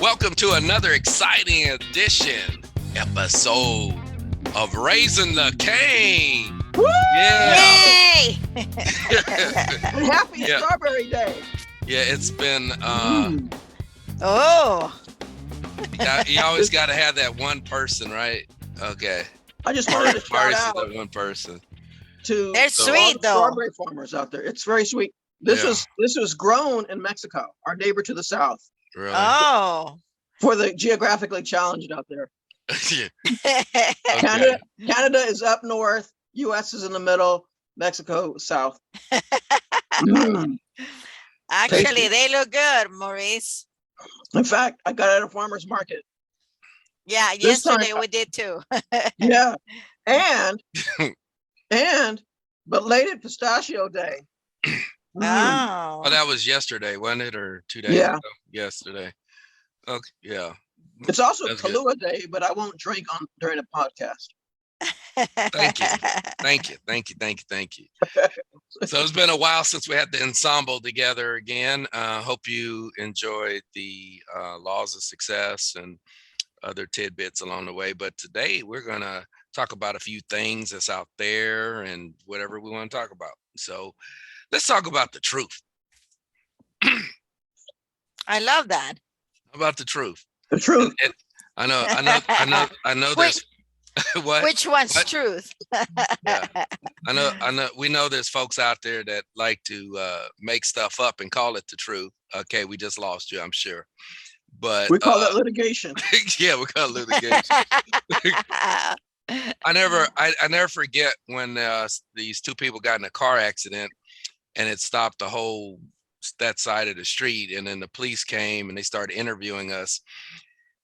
Welcome to another exciting episode of Raising the Cane. Woo! Yeah. Yay! And happy Strawberry Day. Yeah, it's been Oh. you always got to have that one person, right? Okay. I just wanted to shout out that one person. to They're all sweet, the though. strawberry farmers out there. It's very sweet. This was grown in Mexico, our neighbor to the south. Really? Oh. For the geographically challenged out there. Yeah. Okay. Canada is up north, US is in the middle, Mexico south. Actually, Tasty. they look good, Maurice. In fact, I got it at a farmer's market. Yeah, This yesterday time- we did too. Yeah. And belated pistachio day. Oh. Oh, that was yesterday, wasn't it? Or 2 days Yeah. ago? Yesterday. Okay. Yeah. It's also That's good. Kahlua Day, but I won't drink during the podcast. Thank you. So it's been a while since we had the ensemble together again. Hope you enjoyed the laws of success and other tidbits along the way. But today we're going to talk about a few things that's out there and whatever we want to talk about. So let's talk about the truth. I love that. About the truth. The truth. And I know there's what? Which one's What? truth? Yeah. I know we know there's folks out there that like to make stuff up and call it the truth. Okay, we just lost you, I'm sure. But We call that litigation. yeah, we call it litigation. I never forget when these two people got in a car accident and it stopped the whole that side of the street, and then the police came and they started interviewing us.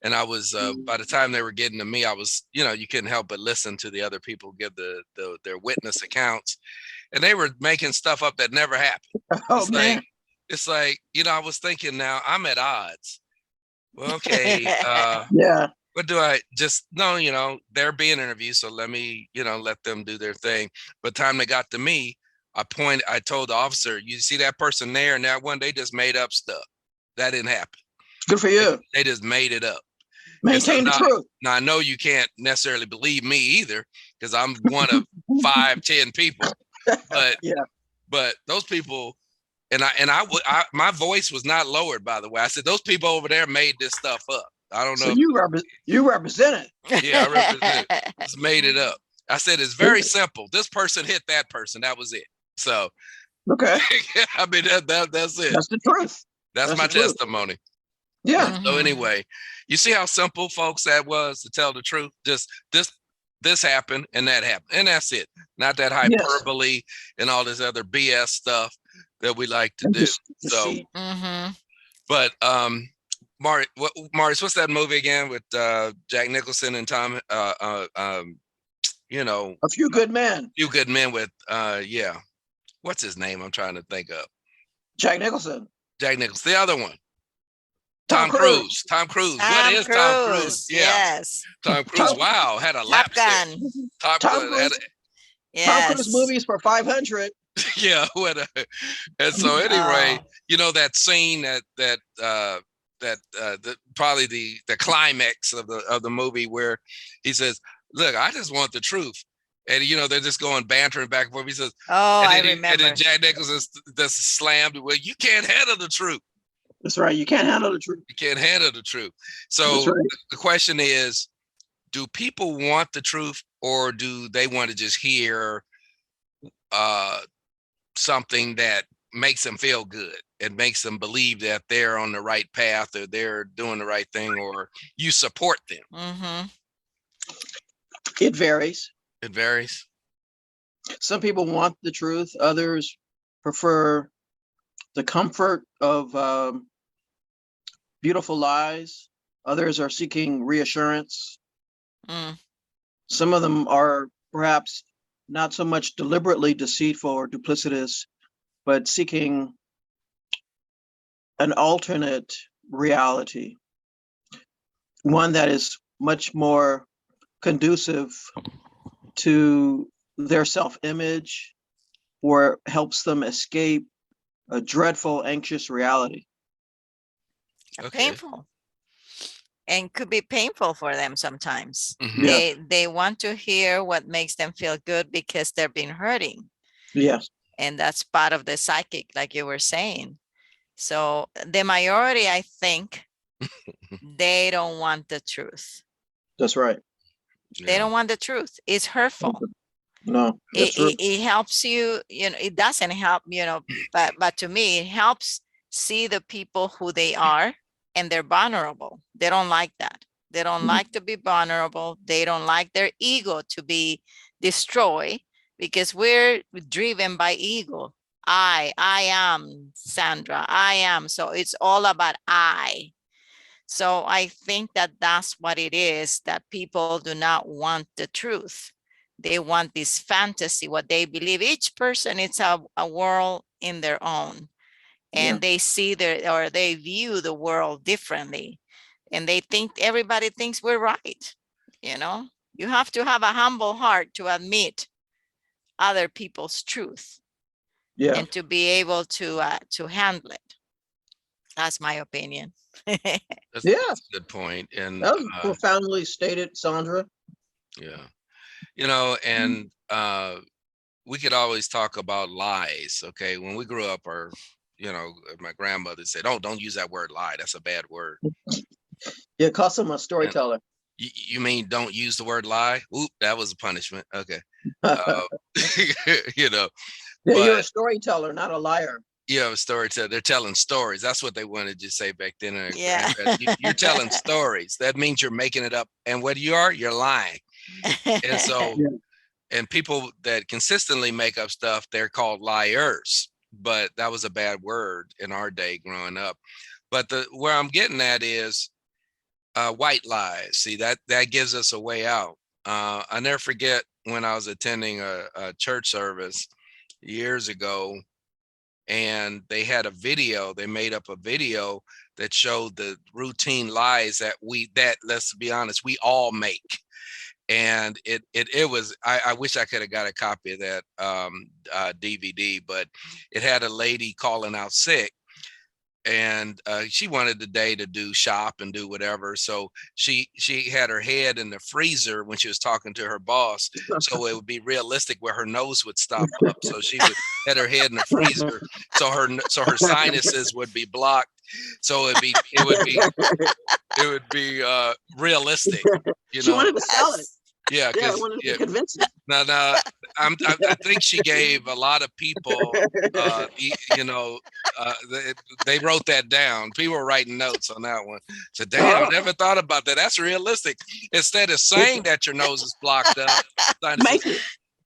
And I was by the time they were getting to me, I was, you couldn't help but listen to the other people give their witness accounts, and they were making stuff up that never happened. Oh, It's man. it's like, I was thinking, now I'm at odds. Well, okay, Yeah. what do I just no, they're being interviewed, so let me, let them do their thing. But time they got to me, I told the officer, you see that person there and that one, they just made up stuff. That didn't happen. Good for you. They just made it up. Maintain the truth. Now I know you can't necessarily believe me either, because I'm one of 5-10 people. But Yeah. but those people, and my voice was not lowered, by the way. I said those people over there made this stuff up. I don't know. So you represent it. Yeah, I represent it. Just made it up. I said it's very simple. This person hit that person. That was it. So Okay. I mean that's it. That's the truth. That's my the truth. testimony. Yeah. So anyway, you see how simple, folks, that was to tell the truth. Just this happened and that happened, and that's it. Not that hyperbole and all this other BS stuff that we like to do. So, but Maurice, what's that movie again with Jack Nicholson and Tom? A Few Good Men. Few Good Men with what's his name? I'm trying to think of. Jack Nicholson. The other one. Tom Cruise. Tom Cruise. What is Tom Cruise? Yeah. Yes. Tom Cruise. Wow, had a lap Top Gun. Top Tom Gun. Cruise. Yes. Tom Cruise movies for 500. Yeah. And so anyway, that scene that probably the climax of the movie where he says, "Look, I just want the truth." And they're just going bantering back and forth. He says, "Oh, I remember." And then remember. Jack Nicholson just slammed. Well, you can't handle the truth. That's right. You can't handle the truth. You can't handle the truth. So That's right. the question is, do people want the truth, or do they want to just hear something that makes them feel good and makes them believe that they're on the right path or they're doing the right thing, or you support them? It varies. It varies. Some people want the truth. Others prefer the comfort of beautiful lies. Others are seeking reassurance. Some of them are perhaps not so much deliberately deceitful or duplicitous, but seeking an alternate reality, one that is much more conducive to their self-image, or helps them escape a dreadful, anxious reality. Okay. Painful. And could be painful for them sometimes. Mhm. Yeah. They want to hear what makes them feel good because they've been hurting. Yes. And that's part of the psychic, like you were saying. So the majority, I think, they don't want the truth. That's right. They Yeah. don't want the truth. It's hurtful. No, that's true. It helps you, it doesn't help, but to me, it helps see the people who they are, and they're vulnerable. They don't like that. They don't like to be vulnerable. They don't like their ego to be destroyed, because we're driven by ego. I am Sandra. I am. So it's all about I. So I think that that's what it is, that people do not want the truth. They want this fantasy, what they believe. Each person is a world in their own, and they see or they view the world differently, and they think everybody thinks we're right. You have to have a humble heart to admit other people's truth, Yeah. and to be able to handle it. That's my opinion. That's Yeah. a good point. And That was profoundly stated, Sandra. yeah, and we could always talk about lies. Okay, when we grew up, my grandmother said, don't use that word lie. That's a bad word. Yeah, call someone a And storyteller. you mean don't use the word lie? Oop, that was a punishment. Okay. Yeah, But you're a storyteller, not a liar. a storyteller. They're telling stories. That's what they wanted to say back then. Yeah. You're telling stories. That means you're making it up. And what you're lying. And so, Yeah. and people that consistently make up stuff, they're called liars. But that was a bad word in our day growing up. But where I'm getting at is white lies. See, that gives us a way out. I never forget when I was attending a church service years ago, and they had a video. They made up a video that showed the routine lies that let's be honest, we all make. And it was, I wish I could have got a copy of that DVD, but it had a lady calling out sick, and she wanted the day to do shop and do whatever. So she had her head in the freezer when she was talking to her boss, so it would be realistic where her nose would stop up. So she would had her head in the freezer, so her sinuses would be blocked. So it would be realistic, She wanted to sell it. Yeah, Yeah, I wanted to convince it. No, I think she gave a lot of people, they wrote that down. People were writing notes on that one. So, damn, I never thought about that. That's realistic. Instead of saying that your nose is blocked up, Make it.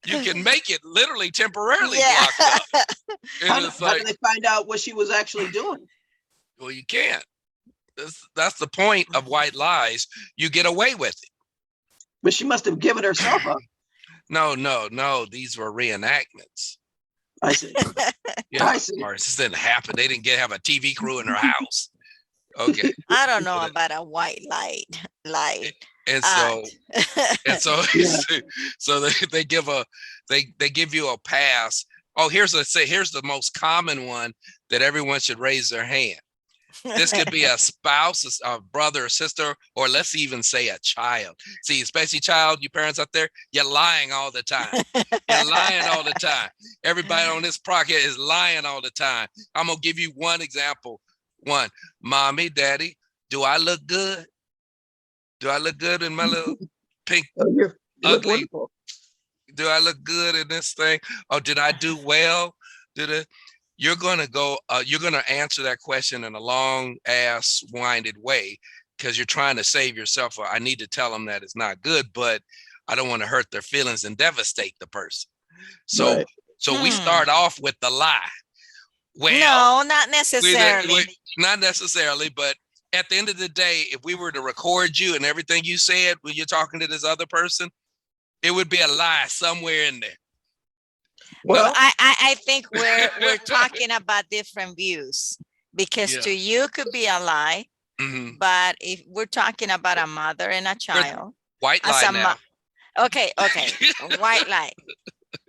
you can make it literally temporarily Yeah. blocked up. How And did it's like, they find out what she was actually doing? well, you can't. That's the point of white lies. You get away with it. But she must have given herself up. No. These were reenactments. I see. Yeah, I see. or this didn't happen. They didn't have a TV crew in their house. Okay. I don't know about a white light. And so Yeah. so they give you a pass. Oh, here's the most common one that everyone should raise their hand. This could be a spouse, a brother or sister, or let's even say a child. See, especially child, you parents out there, you're lying all the time. You're lying all the time. Everybody on this podcast is lying all the time. I'm gonna give you one example. One, mommy, daddy, do I look good? Do I look good in my little pink, Oh, you look ugly? wonderful. Do I look good in this thing? Or did I do well? You're gonna answer that question in a long ass winded way, because you're trying to save yourself. I need to tell them that it's not good, but I don't want to hurt their feelings and devastate the person. So Right. we start off with the lie. Well, no, not necessarily. Not necessarily, but at the end of the day, if we were to record you and everything you said when you're talking to this other person, it would be a lie somewhere in there. Well, I think we're talking about different views, because to you could be a lie, but if we're talking about a mother and a child, white lie now. Okay, white lie.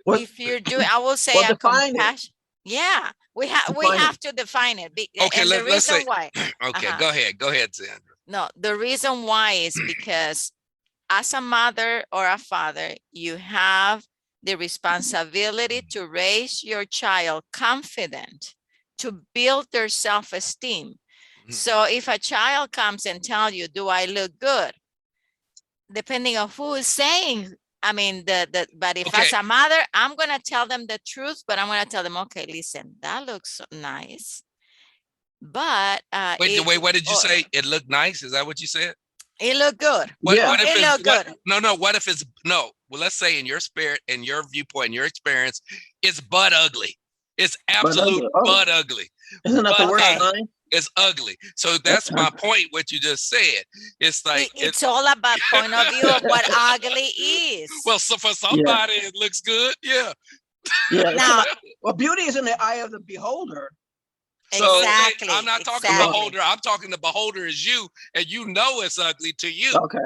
If you're doing, I will say well, a compassion. Yeah, we Define it. have to define it. Okay, And the let's say, reason why, okay, go ahead, Sandra. no, the reason why is because as a mother or a father, you have the responsibility to raise your child confident, to build their self-esteem. So if a child comes and tell you, do I look good? Depending on who is saying, I mean, but if Okay. as a mother, I'm going to tell them the truth, but I'm going to tell them, okay, listen, that looks nice. But Wait, what did you say? It looked nice? Is that what you said? it looked good. What Yeah. if It it's looked good. no, what if it's no? Well, let's say in your spirit, in your viewpoint, in your experience, it's butt ugly. It's absolute butt ugly. Isn't that the worst Okay. sign? It's ugly. So that's my point, what you just said. It's like It's all about point of view of what ugly is. well, so for somebody it looks good. Yeah. Yeah. Now, Well, beauty is in the eye of the beholder. So let's say, exactly. I'm not talking exactly. beholder. I'm talking the beholder is you, and you know it's ugly to you. Okay.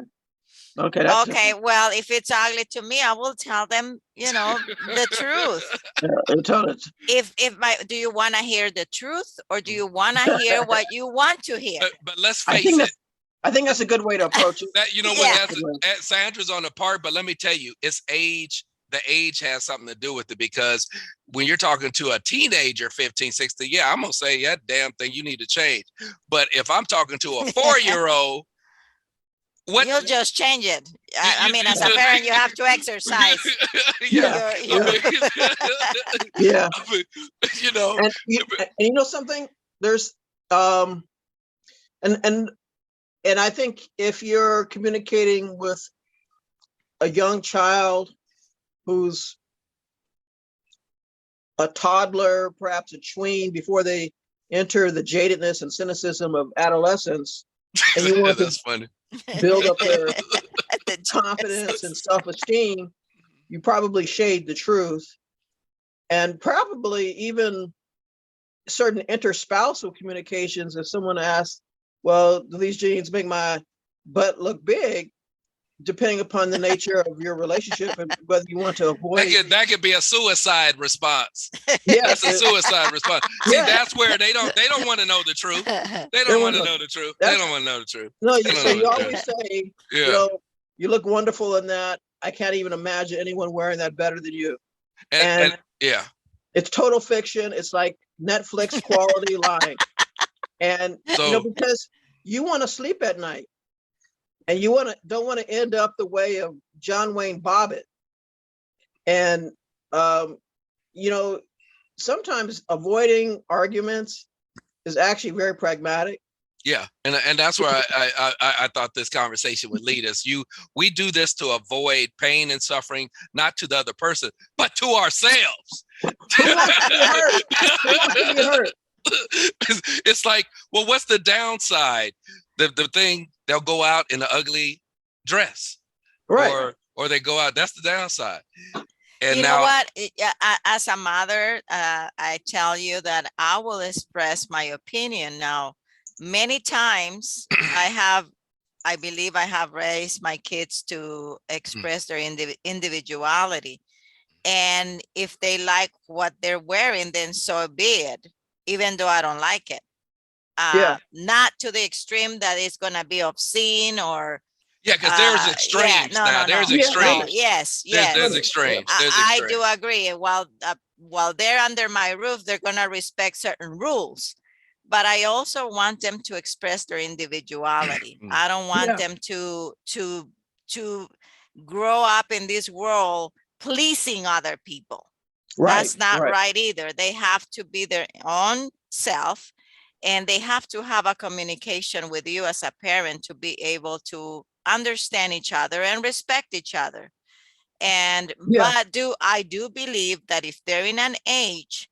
Okay. That's Okay, well, if it's ugly to me, I will tell them, you know, the truth. Do you want to hear the truth, or do you want to hear what you want to hear? But let's face it. I think that's a good way to approach it. That, you know what, that's Sandra's on the part, but let me tell you, it's age. The age has something to do with it, because when you're talking to a teenager, 15, 16, yeah, I'm gonna say that damn thing, you need to change. But if I'm talking to a 4-year-old, you'll just change it. I mean, as a parent, you have to exercise. Yeah. Yeah. You know. And you know something? There's and I think if you're communicating with a young child who's a toddler, perhaps a tween, before they enter the jadedness and cynicism of adolescence, and you want to build up their confidence and self-esteem, you probably shade the truth. And probably even certain interspousal communications, if someone asks, well, do these jeans make my butt look big? Depending upon the nature of your relationship and whether you want to avoid that could be a suicide response. Yeah, that's a suicide response. See, that's where they don't want to know the truth. They don't want to know the truth. They don't want to know the truth. No, you always say, you know, you look wonderful in that. I can't even imagine anyone wearing that better than you. And yeah, it's total fiction. It's like Netflix quality lying. And you know, because you want to sleep at night. And you don't want to end up the way of John Wayne Bobbitt. And you know, sometimes avoiding arguments is actually very pragmatic. Yeah, and that's where I thought this conversation would lead us. We do this to avoid pain and suffering, not to the other person, but to ourselves. It's like, well, what's the downside? The thing, they'll go out in an ugly dress, right? Or they go out. That's the downside. And you know what? As a mother, I tell you that I will express my opinion. Now, many times I believe I have raised my kids to express their individuality. And if they like what they're wearing, then so be it, even though I don't like it. Not to the extreme that it's going to be obscene or because there's extremes now. There's extremes. Yes. There's extremes. I do agree. While they're under my roof, they're going to respect certain rules. But I also want them to express their individuality. I don't want them to grow up in this world pleasing other people. That's not right either. They have to be their own self, and they have to have a communication with you as a parent to be able to understand each other and respect each other. And but I do believe that if they're in an age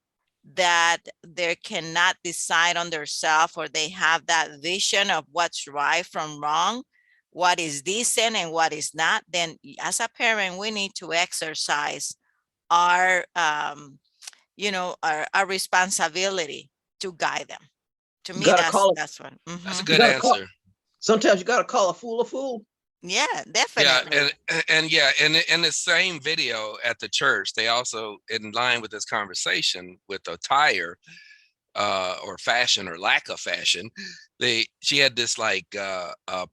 that they cannot decide on themselves, or they have that vision of what's right from wrong, what is decent and what is not, then as a parent, we need to exercise our our responsibility to guide them. To me, that's one. That's a good answer. Sometimes you got to call a fool a fool. Yeah, Yeah, definitely. and yeah, and in the same video at the church, they also, in line with this conversation with attire, or fashion or lack of fashion, she had this like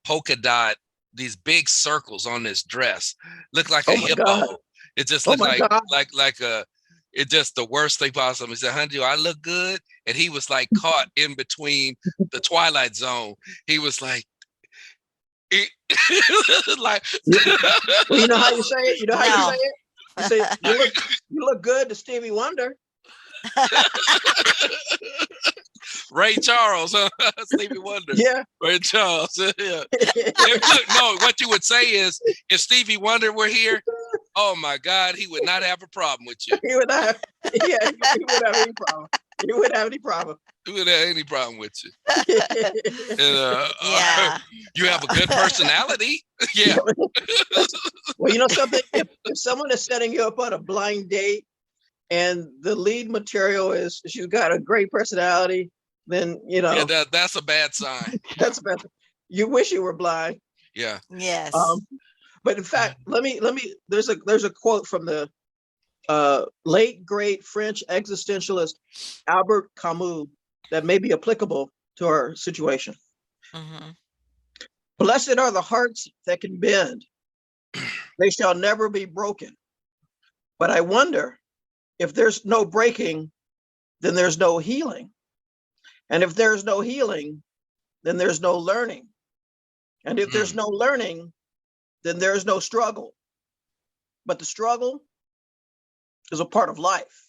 polka dot, these big circles on this dress, looked like a Oh my God. hippo. It just Oh looked my God. like a, it just the worst thing possible. He said, "Honey, do I look good?" And he was like caught in between the Twilight Zone. He was like, like, Well, you know how you say it? You know how you say No. it? You say, you look good to Stevie Wonder. Ray Charles, huh? Stevie Wonder, Yeah. Ray Charles. Yeah. He Look, no, what you would say is, if Stevie Wonder were here, oh my God, he would not have a problem with you. would not have, yeah, he wouldn't have any problem. He wouldn't have any problem. He wouldn't have any problem with you. Yeah. And Yeah. you have a good personality. Yeah. Well, you know something? If someone is setting you up on a blind date and the lead material is she's got a great personality, then Yeah, that's a bad sign. that's better. You wish you were blind. Yeah. Yes. But in fact, let me. There's a quote from the late great French existentialist Albert Camus that may be applicable to our situation. Mm-hmm. Blessed are the hearts that can bend; they shall never be broken. But I wonder, if there's no breaking, then there's no healing, and if there's no healing, then there's no learning, and if there's no learning, then there's no struggle. But the struggle is a part of life.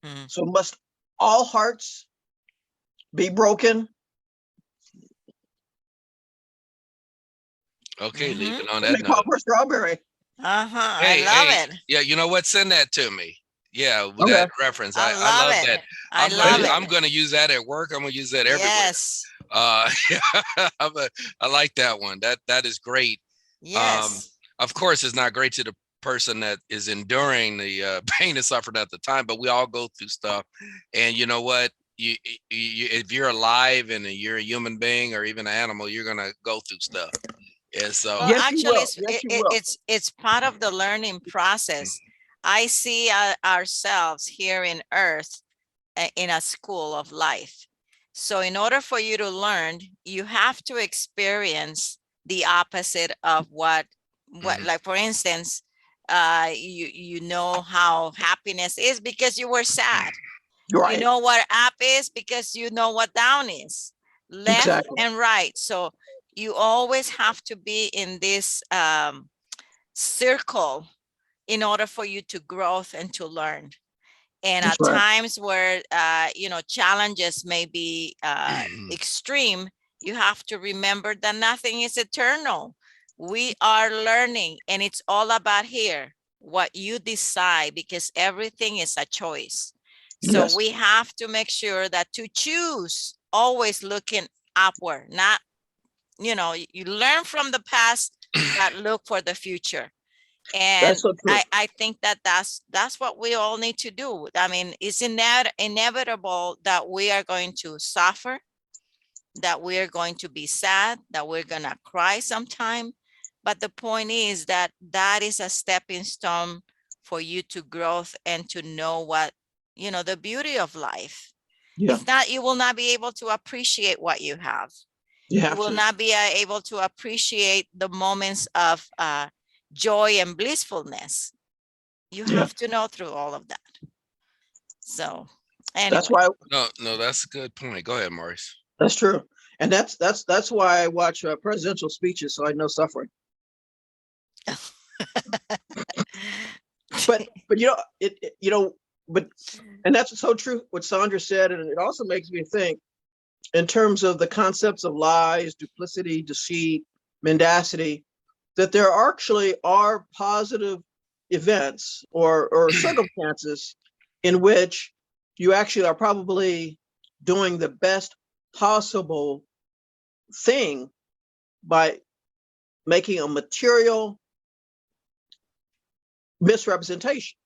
Mm-hmm. So must all hearts be broken? Okay, Mm-hmm. leaving on Let me that call note. for strawberry. Uh-huh. I Hey, love hey, it. yeah, you know what? Send that to me. Yeah, with Okay. that reference. I I love love it. that. I love I'm it. gonna use that at work. I'm gonna use that everywhere. Yes. Yeah, I like that one. That is great. Um, Yes. of course, it's not great to the person that is enduring the pain and suffering at the time, but we all go through stuff. And you know what? If you're alive and you're a human being or even an animal, you're gonna go through stuff. And so, Well, Yes, you actually, will. Yes, you will. it's part of the learning process. I see ourselves here in Earth in a school of life. So in order for you to learn, you have to experience the opposite of what like for instance, you know how happiness is because you were sad. You're You right. know what up is because you know what down is, left Exactly. and right. So you always have to be in this circle in order for you to grow and to learn. And That's at right. times where challenges may be extreme, you have to remember that nothing is eternal. We are learning, and it's all about here what you decide, because everything is a choice. So Yes. we have to make sure that to choose, always looking upward, not you learn from the past, but look for the future. And That's so true. I think that that's what we all need to do. I mean, it's inevitable that we are going to suffer, that we are going to be sad, that we're going to cry sometime. But the point is that that is a stepping stone for you to growth and to know what, the beauty of life. Yeah. If not, you will not be able to appreciate what you have. You You have will to. not be able to appreciate the moments of joy and blissfulness. You Yeah. have to know through all of that. So That's anyway. why. no, that's a good point. Go ahead, Maurice. That's true. And that's why I watch presidential speeches, so I know suffering. But but and that's so true what Sandra said, and it also makes me think in terms of the concepts of lies, duplicity, deceit, mendacity, that there actually are positive events or circumstances in which you actually are probably doing the best possible thing by making a material misrepresentation.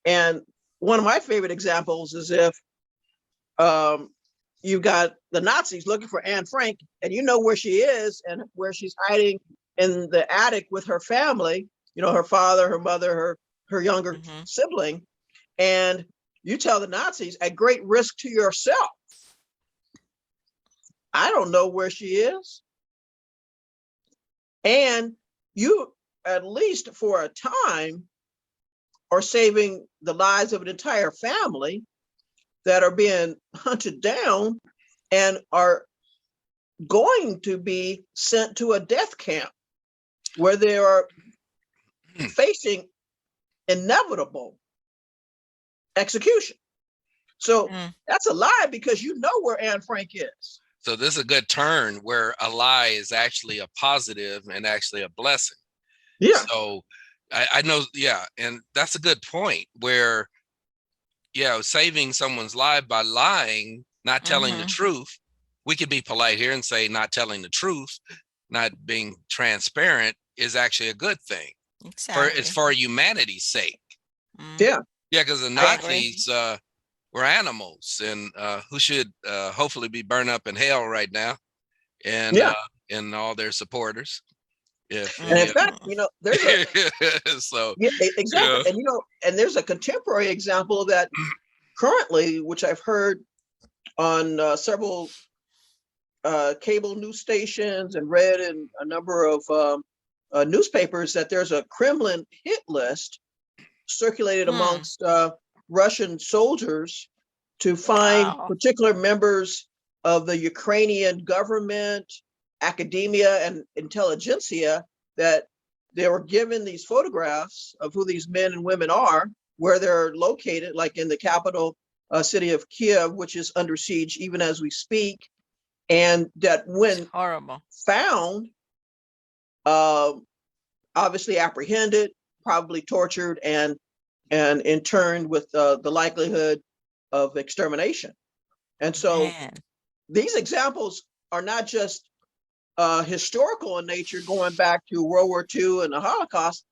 And one of my favorite examples is if you've got the Nazis looking for Anne Frank, and you know where she is and where she's hiding in the attic with her family, you know, her father, her mother, her younger sibling, and you tell the Nazis, at great risk to yourself, I don't know where she is. And you, at least for a time, are saving the lives of an entire family that are being hunted down and are going to be sent to a death camp where they are facing inevitable execution. So that's a lie, because you know where Anne Frank is. So this is a good turn where a lie is actually a positive and actually a blessing. Yeah. So I know, yeah, and that's a good point where, yeah, saving someone's life by lying, not telling the truth. We could be polite here and say not telling the truth, not being transparent is actually a good thing. Exactly. It's for humanity's sake. Yeah. Yeah, because the Nazis were animals, and who should hopefully be burned up in hell right now, and all their supporters. If and in fact, you know, there's a so yeah, exactly, and you know, and there's a contemporary example of that currently, which I've heard on several cable news stations and read in a number of newspapers, that there's a Kremlin hit list circulated amongst Russian soldiers to find particular members of the Ukrainian government, academia, and intelligentsia, that they were given these photographs of who these men and women are, where they're located, like in the capital city of Kiev, which is under siege even as we speak, and that when found, obviously apprehended, probably tortured, and interned with the likelihood of extermination. And so these examples are not just historical in nature, going back to World War II and the Holocaust.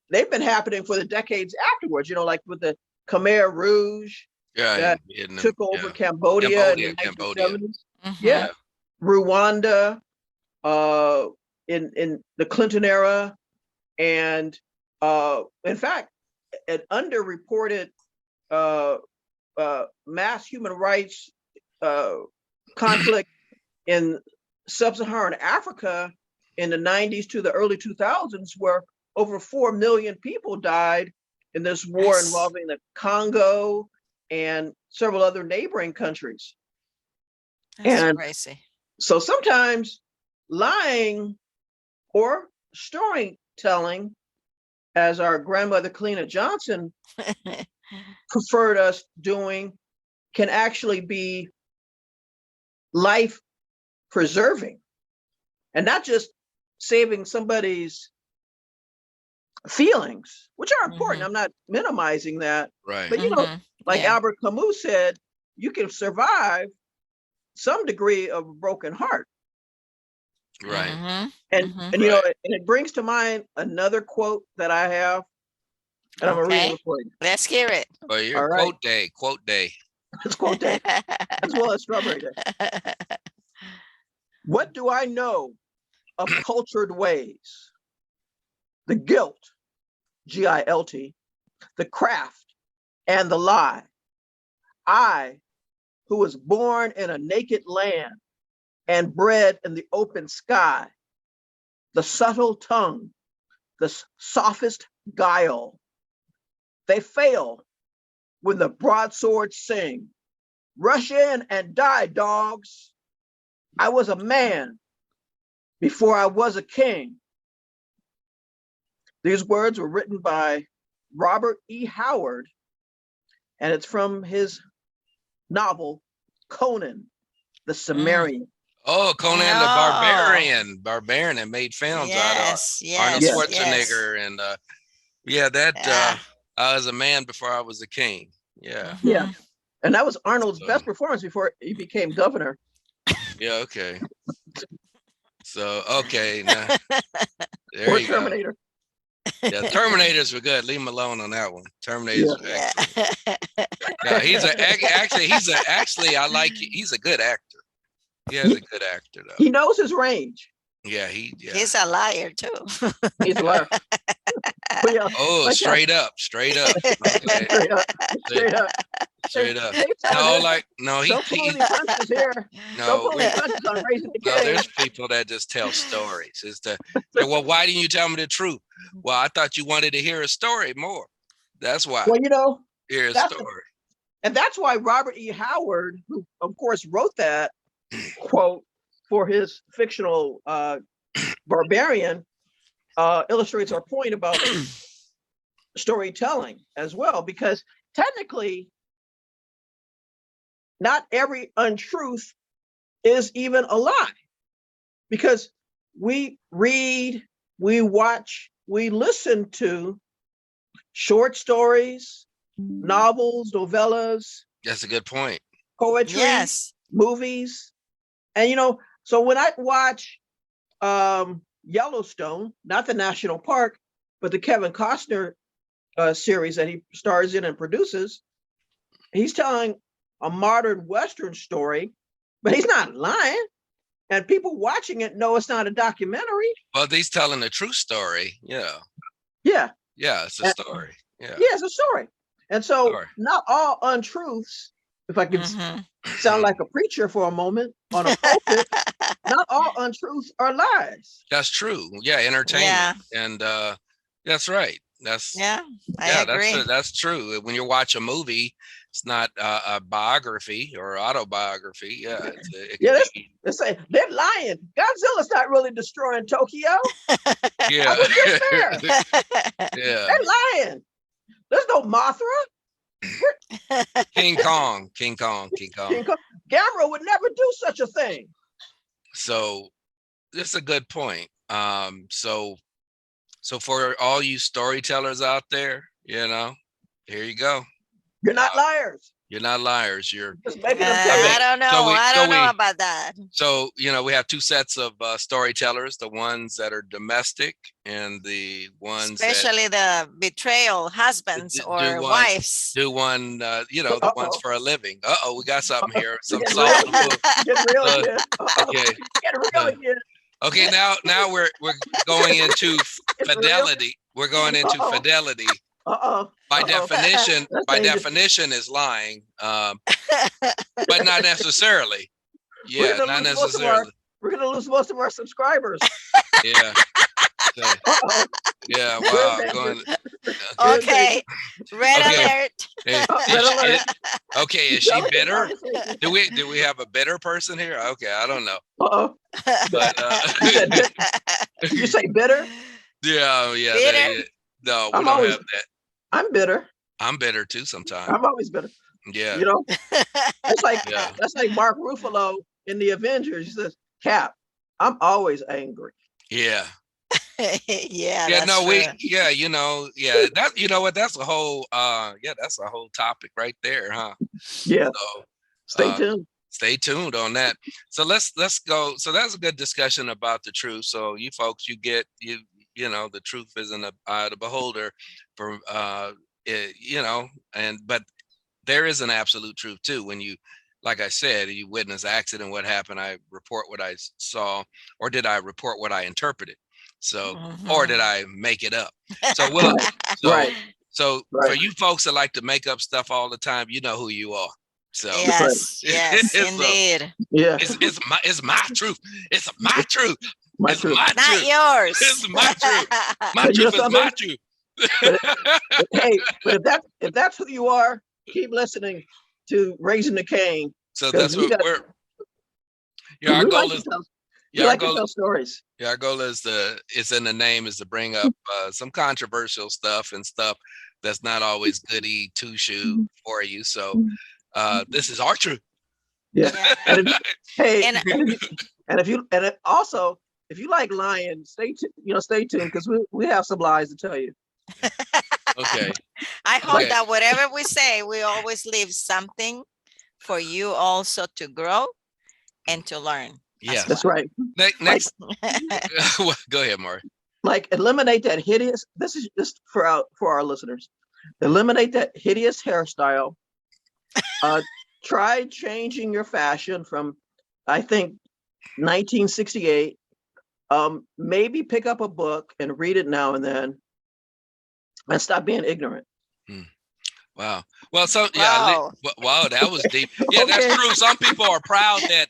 They've been happening for the decades afterwards, you know, like with the Khmer Rouge that took over Cambodia in the 1970s. Yeah. Rwanda in the Clinton era. And in fact, an underreported mass human rights conflict in sub-Saharan Africa in the 90s to the early 2000s, where over 4 million people died in this war involving the Congo and several other neighboring countries. That's crazy. So sometimes lying or storytelling, as our grandmother Kalina Johnson preferred us doing, can actually be life preserving, and not just saving somebody's feelings, which are important. I'm not minimizing that. Right. But you know, like Albert Camus said, you can survive some degree of a broken heart. Right. And you know, and it brings to mind another quote that I have, and I'm gonna read it for you. Let's hear it. Well, you're quote day. It's quote day, as well as Strawberry Day. What do I know of cultured ways? The guilt, G-I-L-T, the craft, and the lie. I, who was born in a naked land and bred in the open sky, the subtle tongue, the sophist guile. They fail when the broadswords sing. Rush in and die, dogs. I was a man before I was a king. These words were written by Robert E. Howard, and it's from his novel, Conan the Cimmerian. Oh, Conan the Barbarian that made films out of Arnold Schwarzenegger. And I was a man before I was a king. Yeah. And that was Arnold's best performance before he became governor. Yeah, okay. So, okay. Now, there or you Terminator. Go. Yeah, Terminators were good. Leave him alone on that one. Terminators were excellent. No, he's a good actor. He is a good actor, though. He knows his range. Yeah, He's a liar too. He's a liar. Yeah, oh, like straight up. Okay. straight up, straight up. Straight up. Hey, No, like no, don't pull any punches here. Don't no, pull any punches on Raising the no, Cane. there's people that just tell stories. Well, why didn't you tell me the truth? Well, I thought you wanted to hear a story more. That's why. Well, Hear a that's story. and that's why Robert E. Howard, who of course wrote that quote for his fictional Barbarian, illustrates our point about storytelling as well, because technically not every untruth is even a lie, because we read, we watch, we listen to short stories, novels, novellas. That's a good point. Poetry, yes, movies. And so when I watch Yellowstone, not the national park, but the Kevin Costner series that he stars in and produces, he's telling a modern Western story, but he's not lying. And people watching it know it's not a documentary. Well, he's telling a true story. Yeah. Yeah. Yeah, it's a story. Yeah. Yeah, it's a story. And so not all untruths, if I could sound like a preacher for a moment on a pulpit, not all untruths are lies. That's true. Yeah, entertainment. Yeah. And that's right. I agree. That's true. When you watch a movie, it's not a biography or autobiography. Yeah. They say they're lying. Godzilla's not really destroying Tokyo. Yeah. I was just there. Yeah. They're lying. There's no Mothra. King Kong. Gamera would never do such a thing. So that's a good point. So for all you storytellers out there, here you go. You're not liars. You're not liars. You're just making them I don't know. I don't know about that. So, we have two sets of storytellers, the ones that are domestic and the ones especially the betrayal husbands or wives. Do one, the ones for a living. We got something here. Some salt. Get real again. Okay. Get real again. Okay, now we're going into fidelity. We're going into fidelity. By definition is lying, but not necessarily. Yeah, not necessarily. We're gonna lose most of our subscribers. Yeah. Yeah. Wow. Okay. Red alert. Okay. Is she bitter? Do we have a bitter person here? Okay, I don't know. But you say bitter? Yeah. Bitter? No, we don't have that. I'm bitter. I'm bitter too sometimes. I'm always bitter. Yeah. That's like Mark Ruffalo in the Avengers. He says, Cap, I'm always angry. Yeah. Yeah. That that's a whole that's a whole topic right there, huh? Yeah. So stay tuned. Stay tuned on that. So let's go. So that's a good discussion about the truth. So you folks, the truth is in the eye of the beholder for but there is an absolute truth too. When you, like I said, you witness accident, what happened, I report what I saw, or did I report what I interpreted? So, or did I make it up? So for you folks that like to make up stuff all the time, you know who you are. So yes, indeed. Yeah. It's my truth. It's my truth. It's my truth. Not yours. It's my truth. My truth is my truth. But if that's who you are, keep listening to Raising the Cane. So that's what our goal is. Our goal to tell stories. Yeah, our goal is it's in the name, is to bring up some controversial stuff and stuff that's not always goody two shoe for you. So this is our truth. Yeah. And if you like lying, stay tuned, because we have some lies to tell you. Okay. I hope that whatever we say, we always leave something for you also to grow and to learn. Yeah, that's right. Next, go ahead, Maury. Like, eliminate that hideous. This is just for our listeners. Eliminate that hideous hairstyle. Try changing your fashion from, I think, 1968 maybe pick up a book and read it now and then, and stop being ignorant. Wow. Well, so Wow. wow, that was deep. Yeah, Okay. that's true. Some people are proud that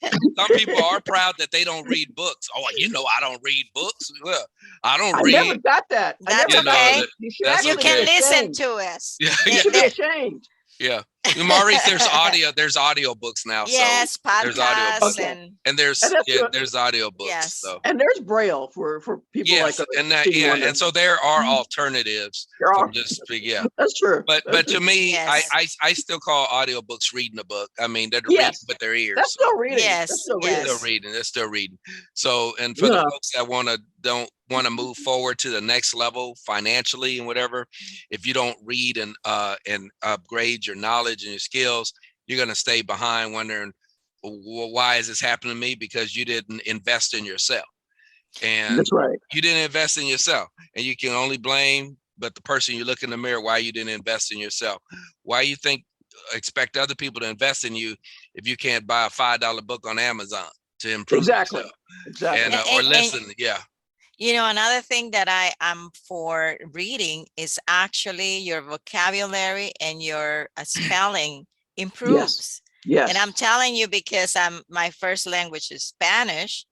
they don't read books. Oh, I don't read books. Well, I don't I read. never got that. That's You know, okay. You should that's You actually can okay. be listen ashamed. to us. Yeah, You yeah, should be ashamed. yeah. Maurice, there's audio books now. Yes, So there's audio podcasts books, Okay. and and And that's good. there's audio books. yes. So And there's Braille for people like yes, and Stevie Wonder. and so there are alternatives There from are. just yeah. That's true. That's But true. to me, Yes. I still call audiobooks reading a book. I mean, they're reading Yes. with their ears. That's So still reading. That's Yes. still they're reading. still Yes. reading. They're still reading. So, and for the Yeah. folks that don't want to move forward to the next level financially and whatever, if you don't read and upgrade your knowledge and your skills, you're gonna stay behind, wondering, why is this happening to me? Because you didn't invest in yourself, and That's right. you didn't invest in yourself, and you can only blame but the person you look in the mirror why you didn't invest in yourself. Why you expect other people to invest in you if you can't buy a $5 book on Amazon to improve Exactly. yourself Exactly. and or listen? Yeah. Another thing that I am for reading is actually your vocabulary and your spelling improves. Yes. And I'm telling you, because my first language is Spanish.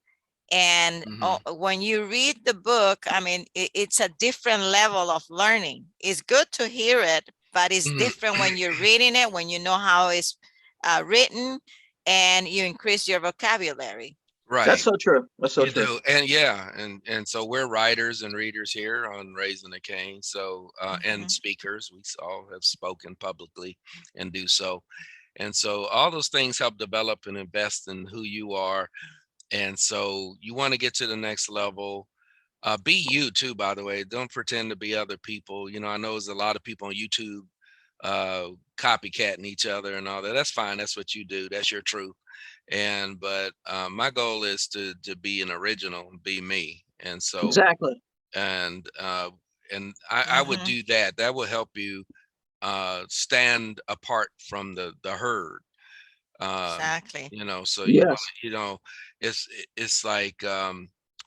And when you read the book, I mean, it's a different level of learning. It's good to hear it, but it's different when you're reading it, when you know how it's written, and you increase your vocabulary. Right. That's so true. That's so You true. do. And yeah, and so we're writers and readers here on Raising the Cane. So and speakers, we all have spoken publicly and do so. And so all those things help develop and invest in who you are. And so you want to get to the next level. Be you too, by the way. Don't pretend to be other people. I know there's a lot of people on YouTube copycatting each other and all that. That's fine. That's what you do. That's your truth. But my goal is to be an original, be me. And so Exactly. and I would do that. That will help you stand apart from the herd. Exactly. So Yes. it's like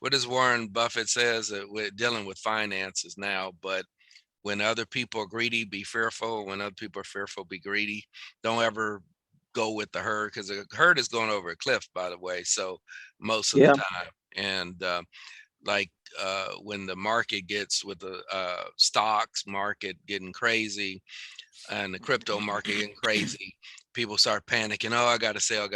what does Warren Buffett says that we're dealing with finances now, but when other people are greedy, be fearful. When other people are fearful, be greedy. Don't ever go with the herd, because the herd is going over a cliff, by the way. So most of the Yeah. time, and when the market gets with the stocks market getting crazy and the crypto market getting crazy, people start panicking. Oh, I got to sell,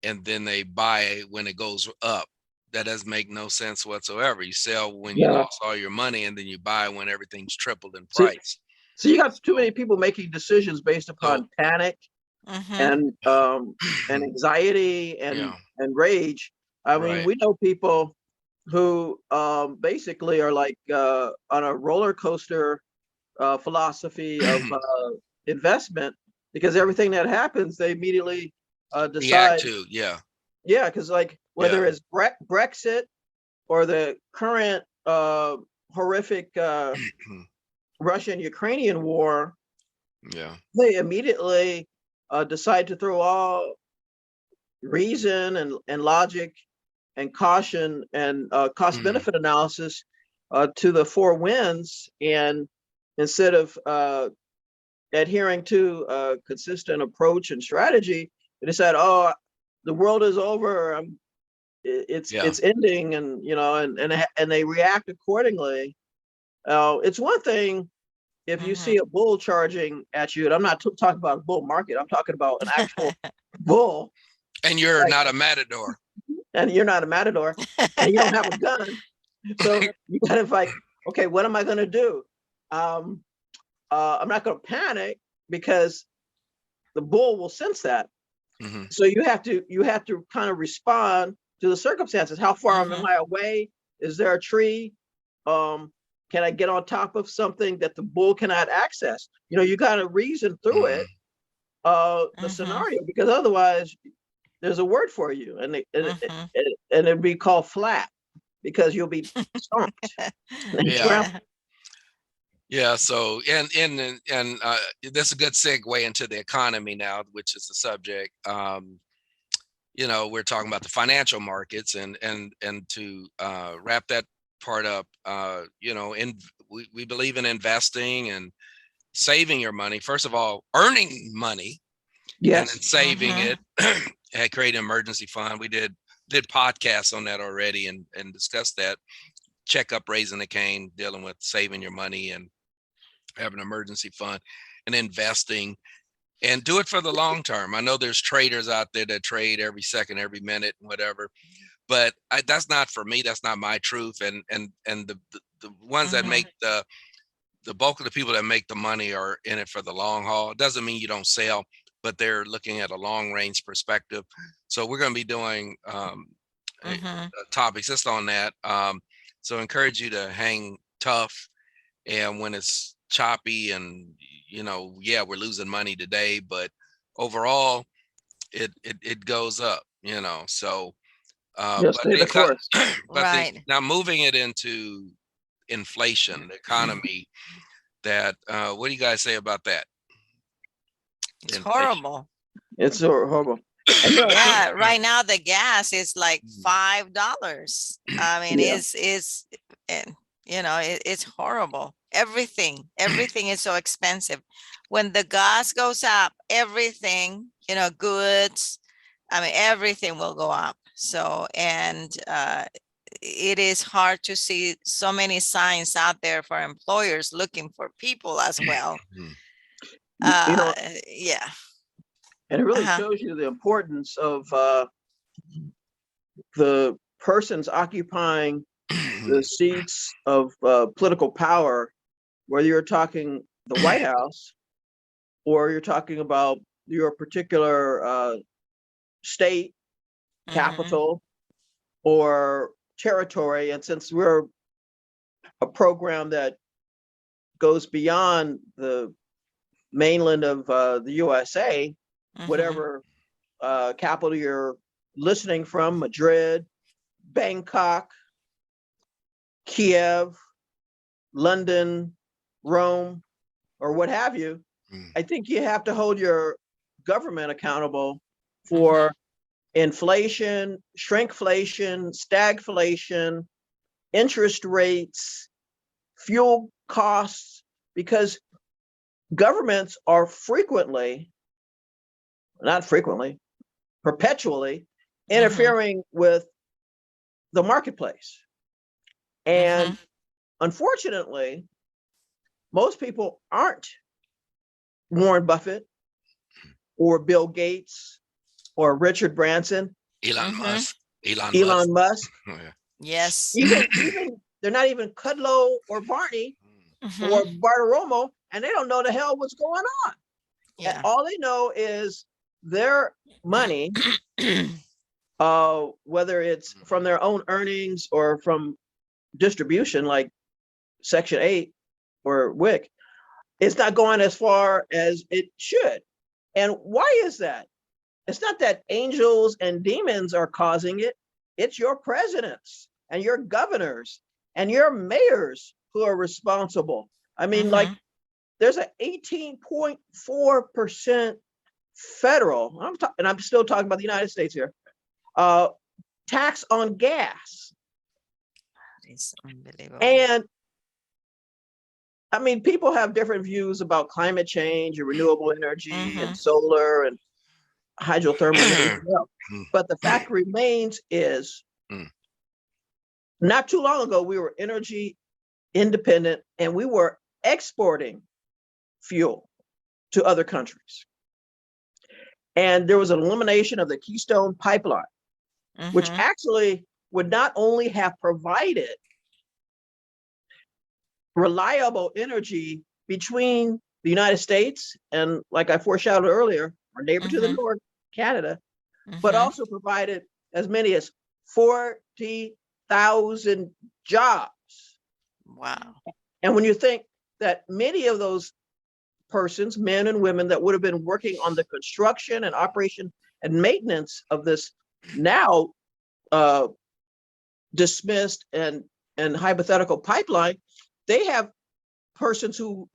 and then they buy when it goes up. That doesn't make no sense whatsoever. You sell when you Yeah. lost all your money, and then you buy when everything's tripled in See, price. So you got too many people making decisions based upon panic and anxiety and rage. I mean, we know people who basically are like on a roller coaster philosophy of investment, because everything that happens, they immediately decide. React to, yeah. Yeah, because like whether it's Brexit or the current horrific Russian-Ukrainian war, they immediately decide to throw all reason and logic and caution and cost-benefit analysis to the four winds, and instead of adhering to a consistent approach and strategy, they decide, oh, the world is over, it's ending, and and they react accordingly. It's one thing if you see a bull charging at you, and I'm not talking about a bull market, I'm talking about an actual bull. And you're not a matador. And you're not a matador, and you don't have a gun. So you kind of like, okay, what am I going to do? I'm not going to panic, because the bull will sense that. So you have to kind of respond to the circumstances. How far am I away? Is there a tree? Can I get on top of something that the bull cannot access? You got to reason through it, the scenario, because otherwise there's a word for you, and it'd be called flat, because you'll be stomped. Yeah. So and that's a good segue into the economy now, which is the subject. we're talking about the financial markets, and to wrap that part up, we believe in investing and saving your money. First of all, earning money, and then saving it, and create an emergency fund. We did podcasts on that already, and discussed that. Check up Raising the Cane, dealing with saving your money and having an emergency fund and investing, and do it for the long term. I know there's traders out there that trade every second, every minute, whatever, but that's not for me. That's not my truth. And the ones that make the bulk of the people that make the money are in it for the long haul. It doesn't mean you don't sell, but they're looking at a long range perspective. So we're going to be doing topics just on that. So I encourage you to hang tough. And when it's choppy and, we're losing money today, but overall it goes up, so, stay the course. Now moving it into inflation, the economy, that, what do you guys say about that? It's horrible. It's horrible. Yeah, right now the gas is like $5. I mean, it's horrible. Everything is so expensive. When the gas goes up, everything, goods, I mean, everything will go up. So, and it is hard to see so many signs out there for employers looking for people as well. Yeah. And it really shows you the importance of the persons occupying the seats of political power, whether you're talking the White House or you're talking about your particular state, capital, or territory. And since we're a program that goes beyond the mainland of the USA, whatever capital you're listening from, Madrid, Bangkok, Kiev, London, Rome, or what have you, I think you have to hold your government accountable for inflation, shrinkflation, stagflation, interest rates, fuel costs, because governments are perpetually interfering with the marketplace. And unfortunately, most people aren't Warren Buffett or Bill Gates or Richard Branson, Elon Musk. Oh, yeah. Yes. Even they're not even Kudlow or Barney or Bartiromo, and they don't know the hell what's going on. Yeah. And all they know is their money, whether it's from their own earnings or from distribution like Section 8 or WIC, it's not going as far as it should. And why is that? It's not that angels and demons are causing it. It's your presidents and your governors and your mayors who are responsible. I mean, like, there's an 18.4% federal, and I'm still talking about the United States here, tax on gas. It's unbelievable. And I mean, people have different views about climate change and renewable energy and solar and hydrothermal and everything else. But the fact remains is, not too long ago, we were energy independent and we were exporting fuel to other countries. And there was an elimination of the Keystone Pipeline, which actually would not only have provided reliable energy between the United States and, like I foreshadowed earlier, our neighbor to the north, Canada, but also provided as many as 40,000 jobs. Wow. And when you think that many of those persons, men and women that would have been working on the construction and operation and maintenance of this now dismissed and hypothetical pipeline, they have persons who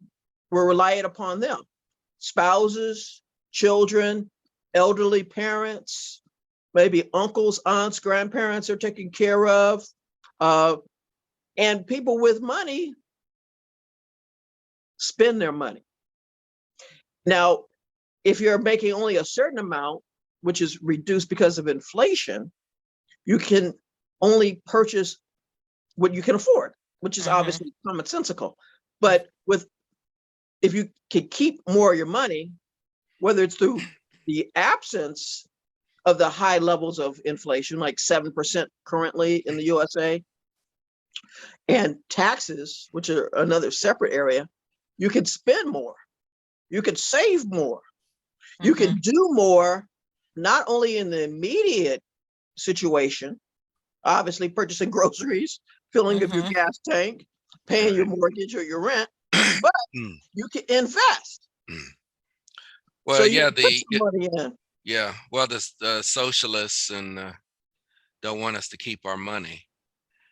were reliant upon them, spouses, children, elderly parents, maybe uncles, aunts, grandparents are taken care of. And people with money spend their money. Now, if you're making only a certain amount, which is reduced because of inflation, you can only purchase what you can afford, which is obviously commonsensical. But if you can keep more of your money, whether it's through the absence of the high levels of inflation, like 7% currently in the USA, and taxes, which are another separate area, you can spend more, you can save more, you can do more, not only in the immediate situation, obviously purchasing groceries, filling up your gas tank, paying your mortgage or your rent, but you can invest. Well, so yeah, you put some money in. Yeah, well, the socialists and don't want us to keep our money.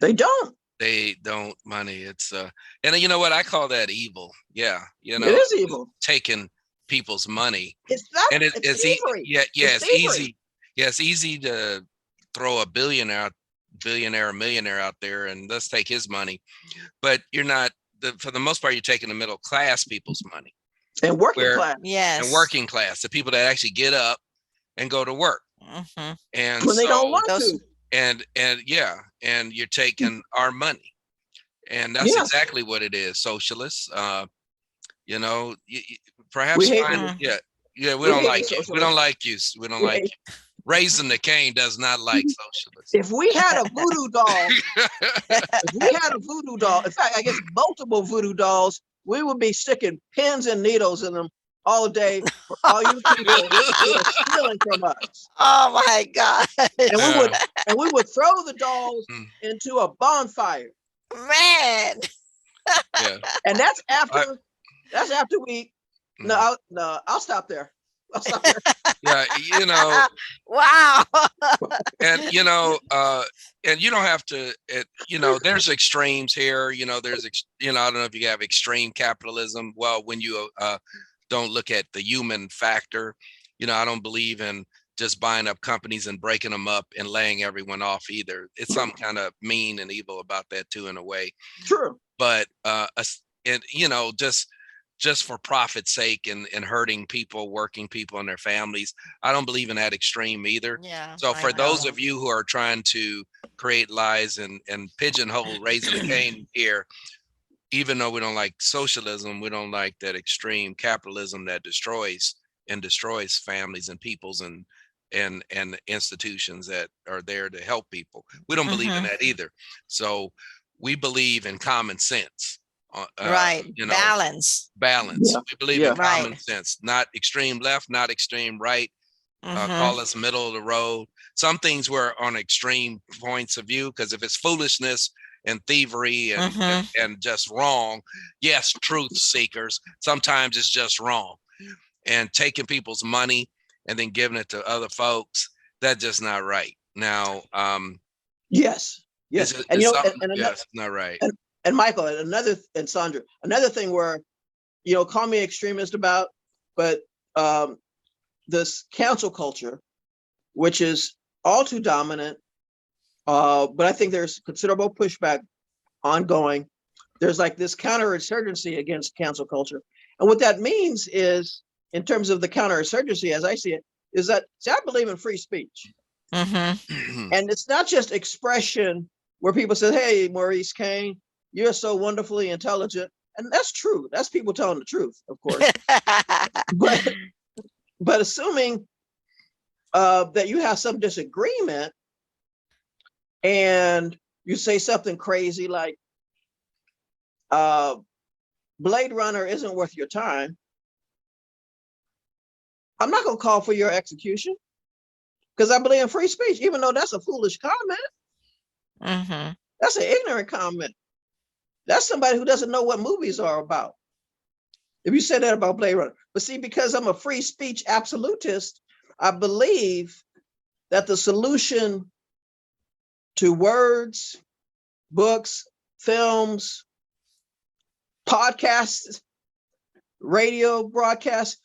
They don't. They don't money. It's and you know what, I call that evil. Yeah, you know, It is evil. taking people's money. It's not. And It's thievery. it's easy. Yeah, it's easy to throw a billionaire, millionaire out there, and let's take his money. But you're not. For the most part, you're taking the middle class people's money And working class. Yes. and working class, the people that actually get up and go to work. And when they don't want to. And yeah, and you're taking our money, and that's exactly what it is. Socialists, you know, perhaps we hate we don't like you. We don't like you. We don't like you. Raising the Cane does not like socialists. If we had a voodoo doll, in fact, I guess multiple voodoo dolls, we would be sticking pins and needles in them all day for all you people who are stealing from us. Oh my God. And we would throw the dolls into a bonfire. Man. Yeah. And that's after we I'll stop there. Yeah, you know. Wow. And you know, and you don't have to. You know, there's extremes here. You know, I don't know if you have extreme capitalism. Well, when you don't look at the human factor, you know, I don't believe in just buying up companies and breaking them up and laying everyone off either. It's some kind of mean and evil about that too, in a way. True. But and you know, just for profit's sake and hurting people, working people and their families, I don't believe in that extreme either. Yeah. So for those of you who are trying to create lies and pigeonhole Raising the Cane here, even though we don't like socialism, we don't like that extreme capitalism that destroys families and peoples and institutions that are there to help people. We don't believe in that either. So we believe in common sense. Right. You know, balance. Yeah. We believe in common sense, not extreme left, not extreme right. Call us middle of the road. Some things were on extreme points of view, because if it's foolishness and thievery and just wrong, yes, truth seekers, sometimes it's just wrong. And taking people's money and then giving it to other folks, that's just not right. Now, yes. It's not right. And Michael, and Sandra, another thing where, you know, call me extremist about, but this cancel culture, which is all too dominant, but I think there's considerable pushback ongoing. There's like this counterinsurgency against cancel culture. And what that means is, in terms of the counterinsurgency, as I see it, is that, I believe in free speech. And it's not just expression where people say, hey, Maurice Kane, you're so wonderfully intelligent. And that's true. That's people telling the truth, of course. but assuming that you have some disagreement and you say something crazy like, Blade Runner isn't worth your time, I'm not going to call for your execution, because I believe in free speech, even though that's a foolish comment. That's an ignorant comment. That's somebody who doesn't know what movies are about, if you say that about Blade Runner. But see, because I'm a free speech absolutist, I believe that the solution to words, books, films, podcasts, radio broadcasts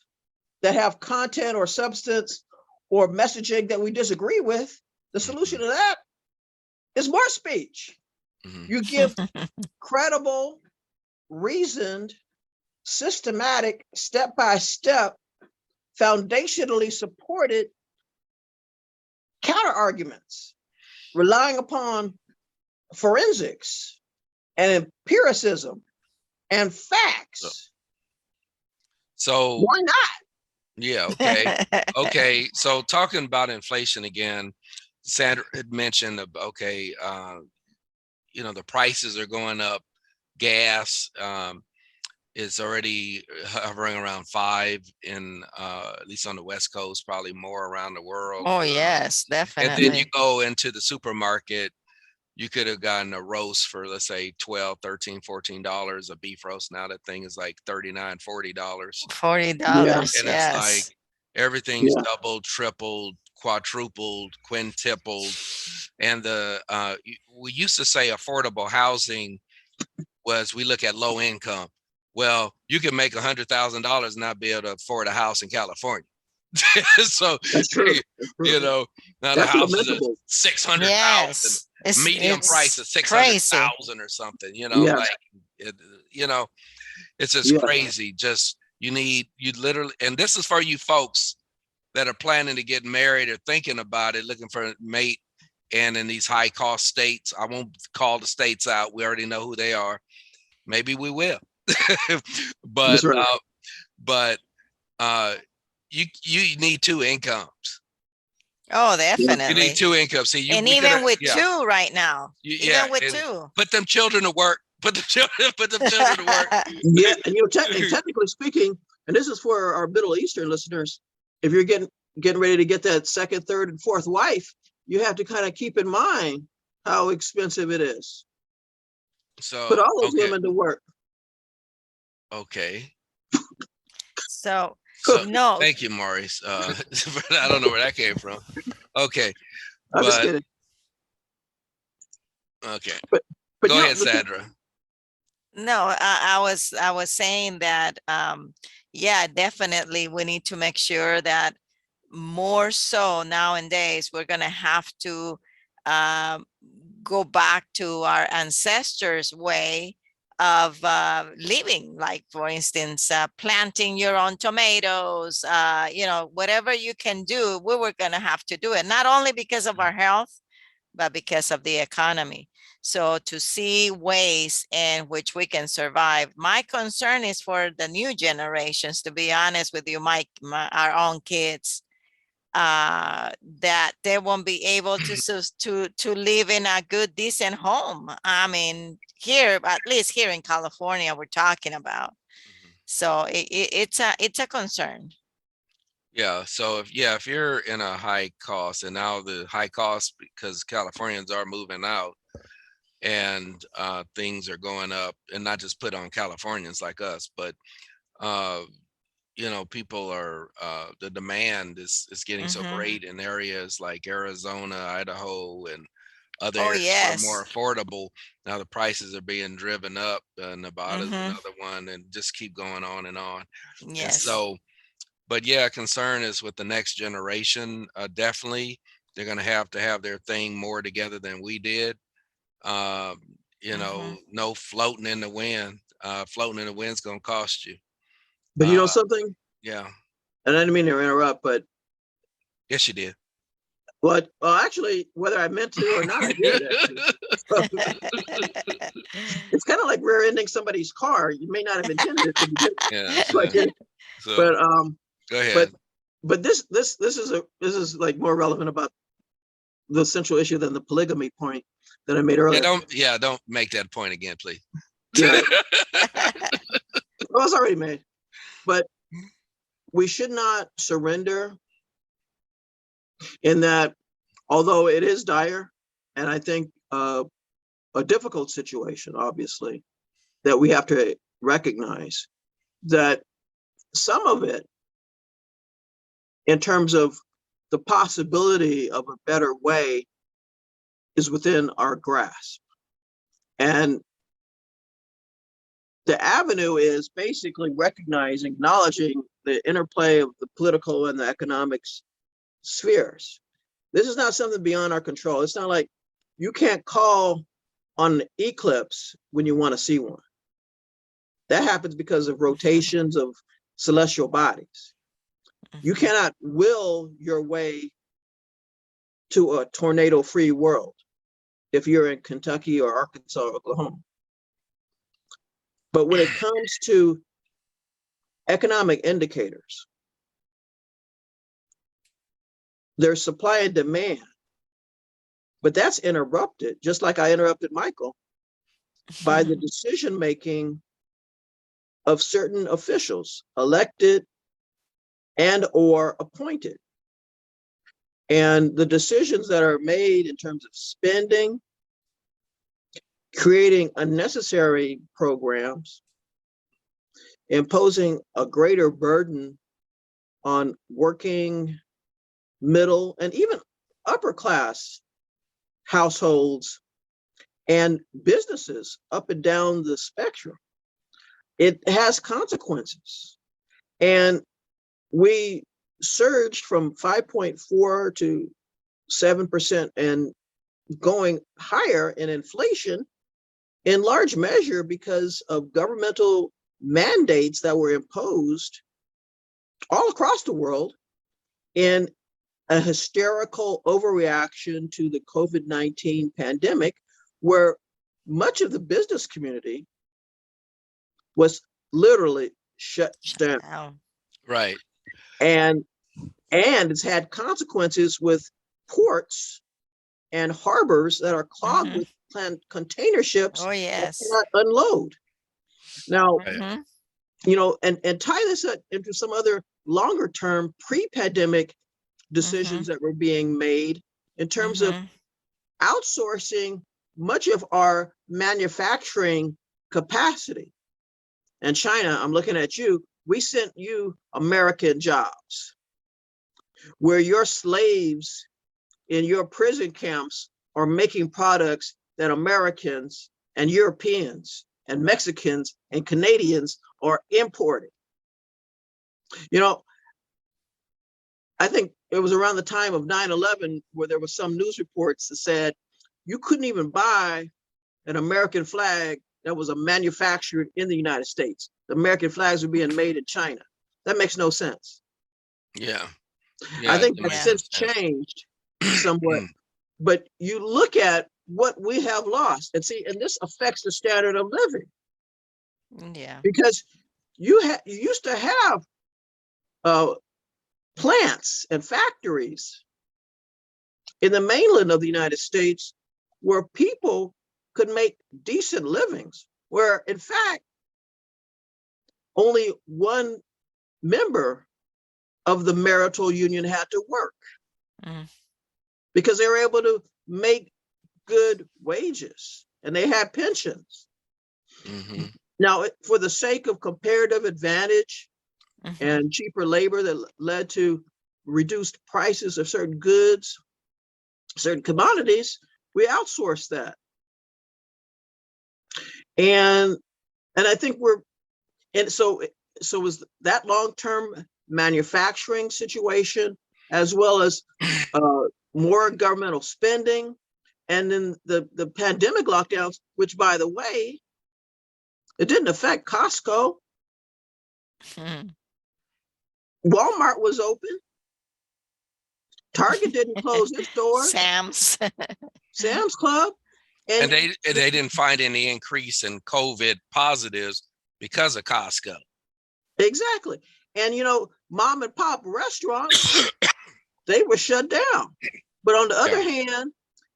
that have content or substance or messaging that we disagree with, the solution to that is more speech. You give credible, reasoned, systematic, step-by-step, foundationally supported counter arguments, relying upon forensics and empiricism and facts. So why not? Yeah, okay. Okay, so talking about inflation again, Sandra had mentioned, you know, the prices are going up. Gas is already hovering around 5 in at least on the West Coast, probably more around the world. Oh, yes, And then you definitely. go into the supermarket, you could have gotten a roast for, let's say, $12, $13, $14, a beef roast. Now that thing is like $39, $40. $40, And it's like yes. everything's doubled, tripled, quadrupled, quintupled. And we used to say affordable housing was, we look at low income. Well, you can make $100,000 and not be able to afford a house in California. So That's true. you know, now the That's house is lamentable. 600,000, Yes. medium price It's is crazy. 600,000 or something, you know, Yes. like, you know, it's just crazy. Just, you literally, and this is for you folks that are planning to get married or thinking about it, looking for a mate, and in these high cost states. I won't call the states out. We already know who they are. Maybe we will. But That's right. but you need 2 incomes. Oh, You definitely. need 2 incomes. See, And even with 2 right now, even with 2. Put them children to work. Put them children to work. Yeah, and technically speaking, and this is for our Middle Eastern listeners, if you're getting ready to get that second, third, and fourth wife, you have to kind of keep in mind how expensive it is. So put all those women to work. Okay. So no. Thank you, Maurice. I don't know where that came from. Okay. I'm just kidding. Okay. But go ahead, Sandra. No, I was saying that yeah, definitely we need to make sure that more so nowadays we're gonna have to go back to our ancestors' way of living, like for instance planting your own tomatoes, you know, whatever you can do, we were gonna have to do it, not only because of our health but because of the economy. So to see ways in which we can survive. My concern is for the new generations, to be honest with you, our own kids, that they won't be able to live in a good, decent home. I mean, here, at least here in California, we're talking about. So it's a concern. Yeah. So if you're in a high cost, and now the high cost because Californians are moving out, and things are going up, and not just put on Californians like us, but you know, people are the demand is getting so great in areas like Arizona, Idaho, and other areas that are more affordable. Now the prices are being driven up. Nevada is another one, and just keep going on and on. Yes. And so, but yeah, concern is with the next generation. Definitely, they're going to have their thing more together than we did. You know, no floating in the wind. Floating in the wind's going to cost you. But you know something? Yeah. And I didn't mean to interrupt, but yes, you did. Well, actually, whether I meant to or not, I did. It's kind of like rear-ending somebody's car. You may not have intended it. Yeah. But go ahead. But this is like more relevant about the central issue than the polygamy point that I made earlier. Don't make that point again, please. Yeah. Well, it's already made. But we should not surrender in that, although it is dire, and I think a difficult situation, obviously, that we have to recognize that some of it, in terms of the possibility of a better way, is within our grasp. And the avenue is basically recognizing, acknowledging the interplay of the political and the economic spheres. This is not something beyond our control. It's not like you can't call on an eclipse when you want to see one. That happens because of rotations of celestial bodies. You cannot will your way to a tornado-free world if you're in Kentucky or Arkansas or Oklahoma. But when it comes to economic indicators, there's supply and demand, but that's interrupted, just like I interrupted Michael, by the decision-making of certain officials, elected and or appointed. And the decisions that are made in terms of spending, creating unnecessary programs, imposing a greater burden on working, middle, and even upper class households and businesses up and down the spectrum. It has consequences. And we surged from 5.4 to 7% and going higher in inflation in large measure because of governmental mandates that were imposed all across the world in a hysterical overreaction to the COVID-19 pandemic, where much of the business community was literally shut down. Right. And it's had consequences with ports and harbors that are clogged with container ships that cannot unload. Now, you know, and tie this into some other longer term pre-pandemic decisions that were being made in terms of outsourcing much of our manufacturing capacity. And China, I'm looking at you, we sent you American jobs where your slaves in your prison camps are making products that Americans and Europeans and Mexicans and Canadians are importing. You know, I think it was around the time of 9/11 where there was some news reports that said you couldn't even buy an American flag that was manufactured in the United States. The American flags were being made in China. That makes no sense. Yeah. I think that's since changed somewhat. But you look at what we have lost and see, and this affects the standard of living. Yeah. Because you used to have plants and factories in the mainland of the United States where people could make decent livings, where in fact, only one member of the marital union had to work because they were able to make good wages and they had pensions. Now, for the sake of comparative advantage and cheaper labor that led to reduced prices of certain goods, certain commodities, we outsourced that. And I think so was that long-term manufacturing situation, as well as more governmental spending, and then the pandemic lockdowns, which, by the way, it didn't affect Costco. Walmart was open. Target didn't close its doors. Sam's Club. And they didn't find any increase in COVID positives because of Costco. Exactly. And, you know, mom and pop restaurants, they were shut down. But on the other hand,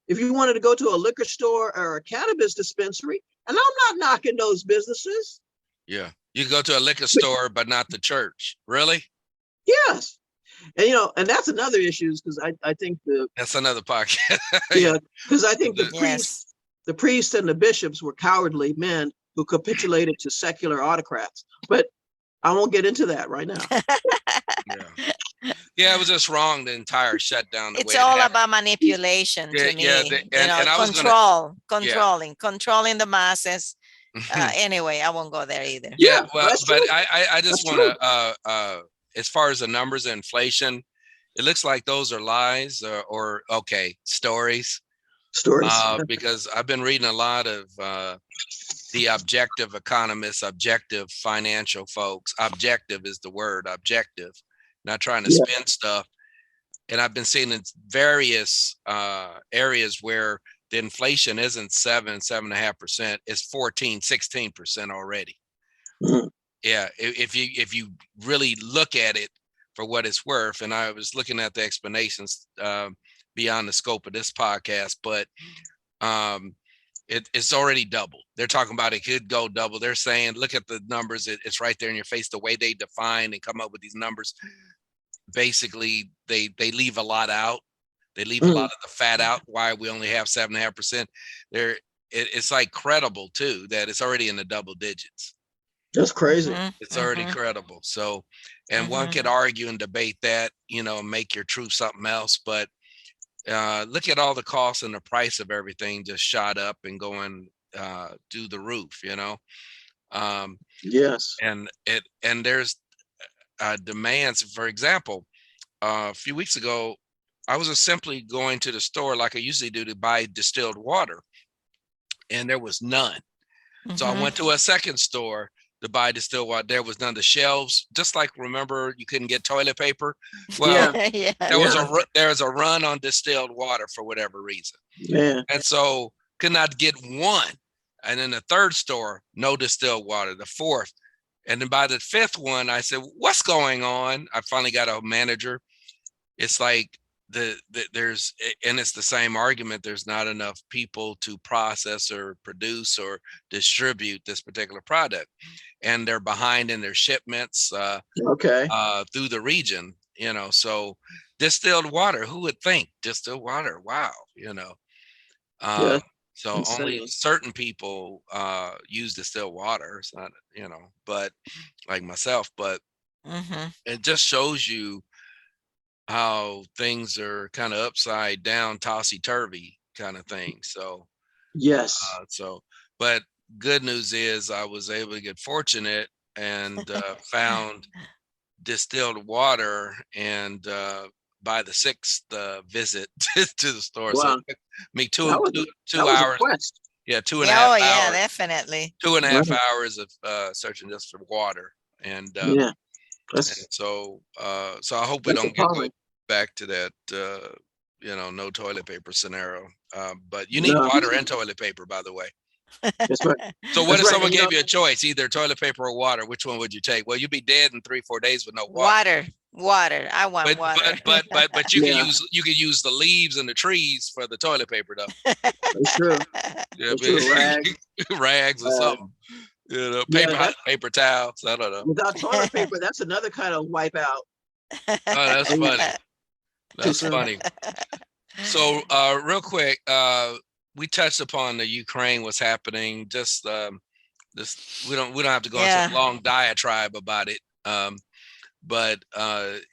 if you wanted to go to a liquor store or a cannabis dispensary, and I'm not knocking those businesses. Yeah. You go to a liquor store, but not the church. Really? Yes. And, you know, and that's another issue because I think that's another podcast. Yeah. Because I think the priests and the bishops were cowardly men who capitulated to secular autocrats. But I won't get into that right now. Yeah, it was just wrong, the entire shutdown. It's all about manipulation to me. Controlling the masses. Anyway, I won't go there either. Yeah, well, but I just want to, as far as the numbers of inflation, It looks like those are lies or okay, stories. Stories. Because I've been reading a lot of the objective economists, objective financial folks. Objective is the word, objective, not trying to Yeah. spin stuff. And I've been seeing in various areas where the inflation isn't 7.5%, it's 14, 16% already. Mhm. Yeah, if you really look at it for what it's worth, and I was looking at the explanations beyond the scope of this podcast, but it's already doubled. They're talking about it could go double. They're saying, look at the numbers. It's right there in your face. The way they define and come up with these numbers, basically they leave a lot out. They leave a lot of the fat out. Why we only have 7.5%. There, it's like credible too that it's already in the double digits. That's crazy. It's already credible. So, and one could Mm-hmm. argue and debate that, you know, make your truth something else. But look at all the costs and the price of everything just shot up and going through the roof, you know. Yes. And there's demands. For example, a few weeks ago, I was just simply going to the store like I usually do to buy distilled water, and there was none. So I went to a second store to buy distilled water. There was none. The shelves, just like remember, you couldn't get toilet paper. Well, Yeah. Yeah. there was a run on distilled water for whatever reason, Yeah. and so could not get one. And then the third store, no distilled water. The fourth, and then by the fifth one, I said, "What's going on?" I finally got a manager. It's like there's, and it's the same argument. There's not enough people to process or produce or distribute this particular product, and they're behind in their shipments Okay. through the region. You know, so distilled water. Who would think distilled water? Wow, you know. Yeah. So only Insane. certain people use distilled water. It's not, you know, but like myself. But it just shows you how things are kind of upside down, tossy turvy kind of thing. So, Yes. so, but good news is I was able to get fortunate and found distilled water, and by the sixth visit to the store, so it Wow. took me That was two a hours. quest. Yeah, Oh, yeah, definitely. two and a Right. half hours of searching just for water, Yeah. and That's so I hope we that's don't go appalling. back to that you know, no toilet paper scenario. But you need No, water and toilet paper, by the way. that's right. So what That's if right. someone And gave you a choice, either toilet paper or water? Which one would you take? Well, you'd be dead in 3-4 days with no water. Water, water. I want But water. yeah, you could use the leaves and the trees for the toilet paper though. that's true. Yeah, That's true. Rags. rags or Uh, something. You know, yeah, that paper towels. I don't know. without toilet paper, that's another kind of wipeout. Oh, that's And funny. too That's soon. funny. So, real quick, we touched upon the Ukraine, what's happening. Just this, we don't have to go into a Yeah, long diatribe about it. But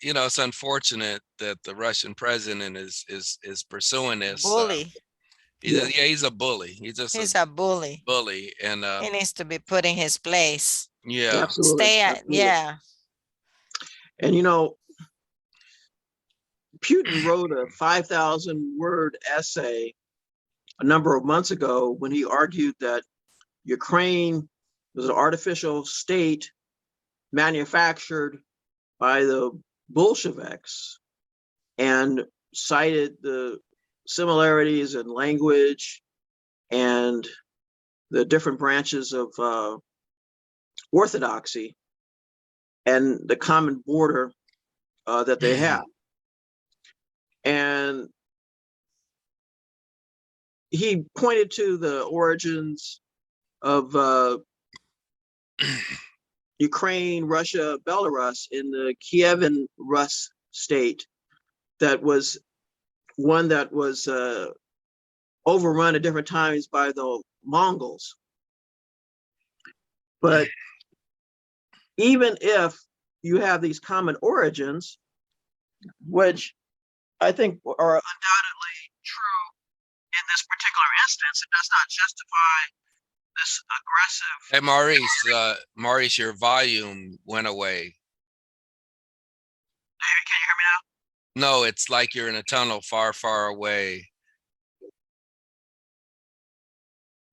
you know, it's unfortunate that the Russian president is pursuing this. bully. Yeah, He's a bully. He's just a He's a bully. bully, and He needs to be put in his place. yeah, absolutely, Stay at, absolutely. yeah. And Putin wrote a 5,000-word essay a number of months ago when he argued that Ukraine was an artificial state manufactured by the Bolsheviks, and cited the similarities in language and the different branches of orthodoxy and the common border that they have. And he pointed to the origins of Ukraine, Russia, Belarus in the Kievan Rus state that was one that was overrun at different times by the Mongols. But even if you have these common origins, which I think are undoubtedly true in this particular instance, it does not justify this aggressive. Hey, Maurice, your volume went away. Can you hear me now? No, it's like you're in a tunnel far, far away.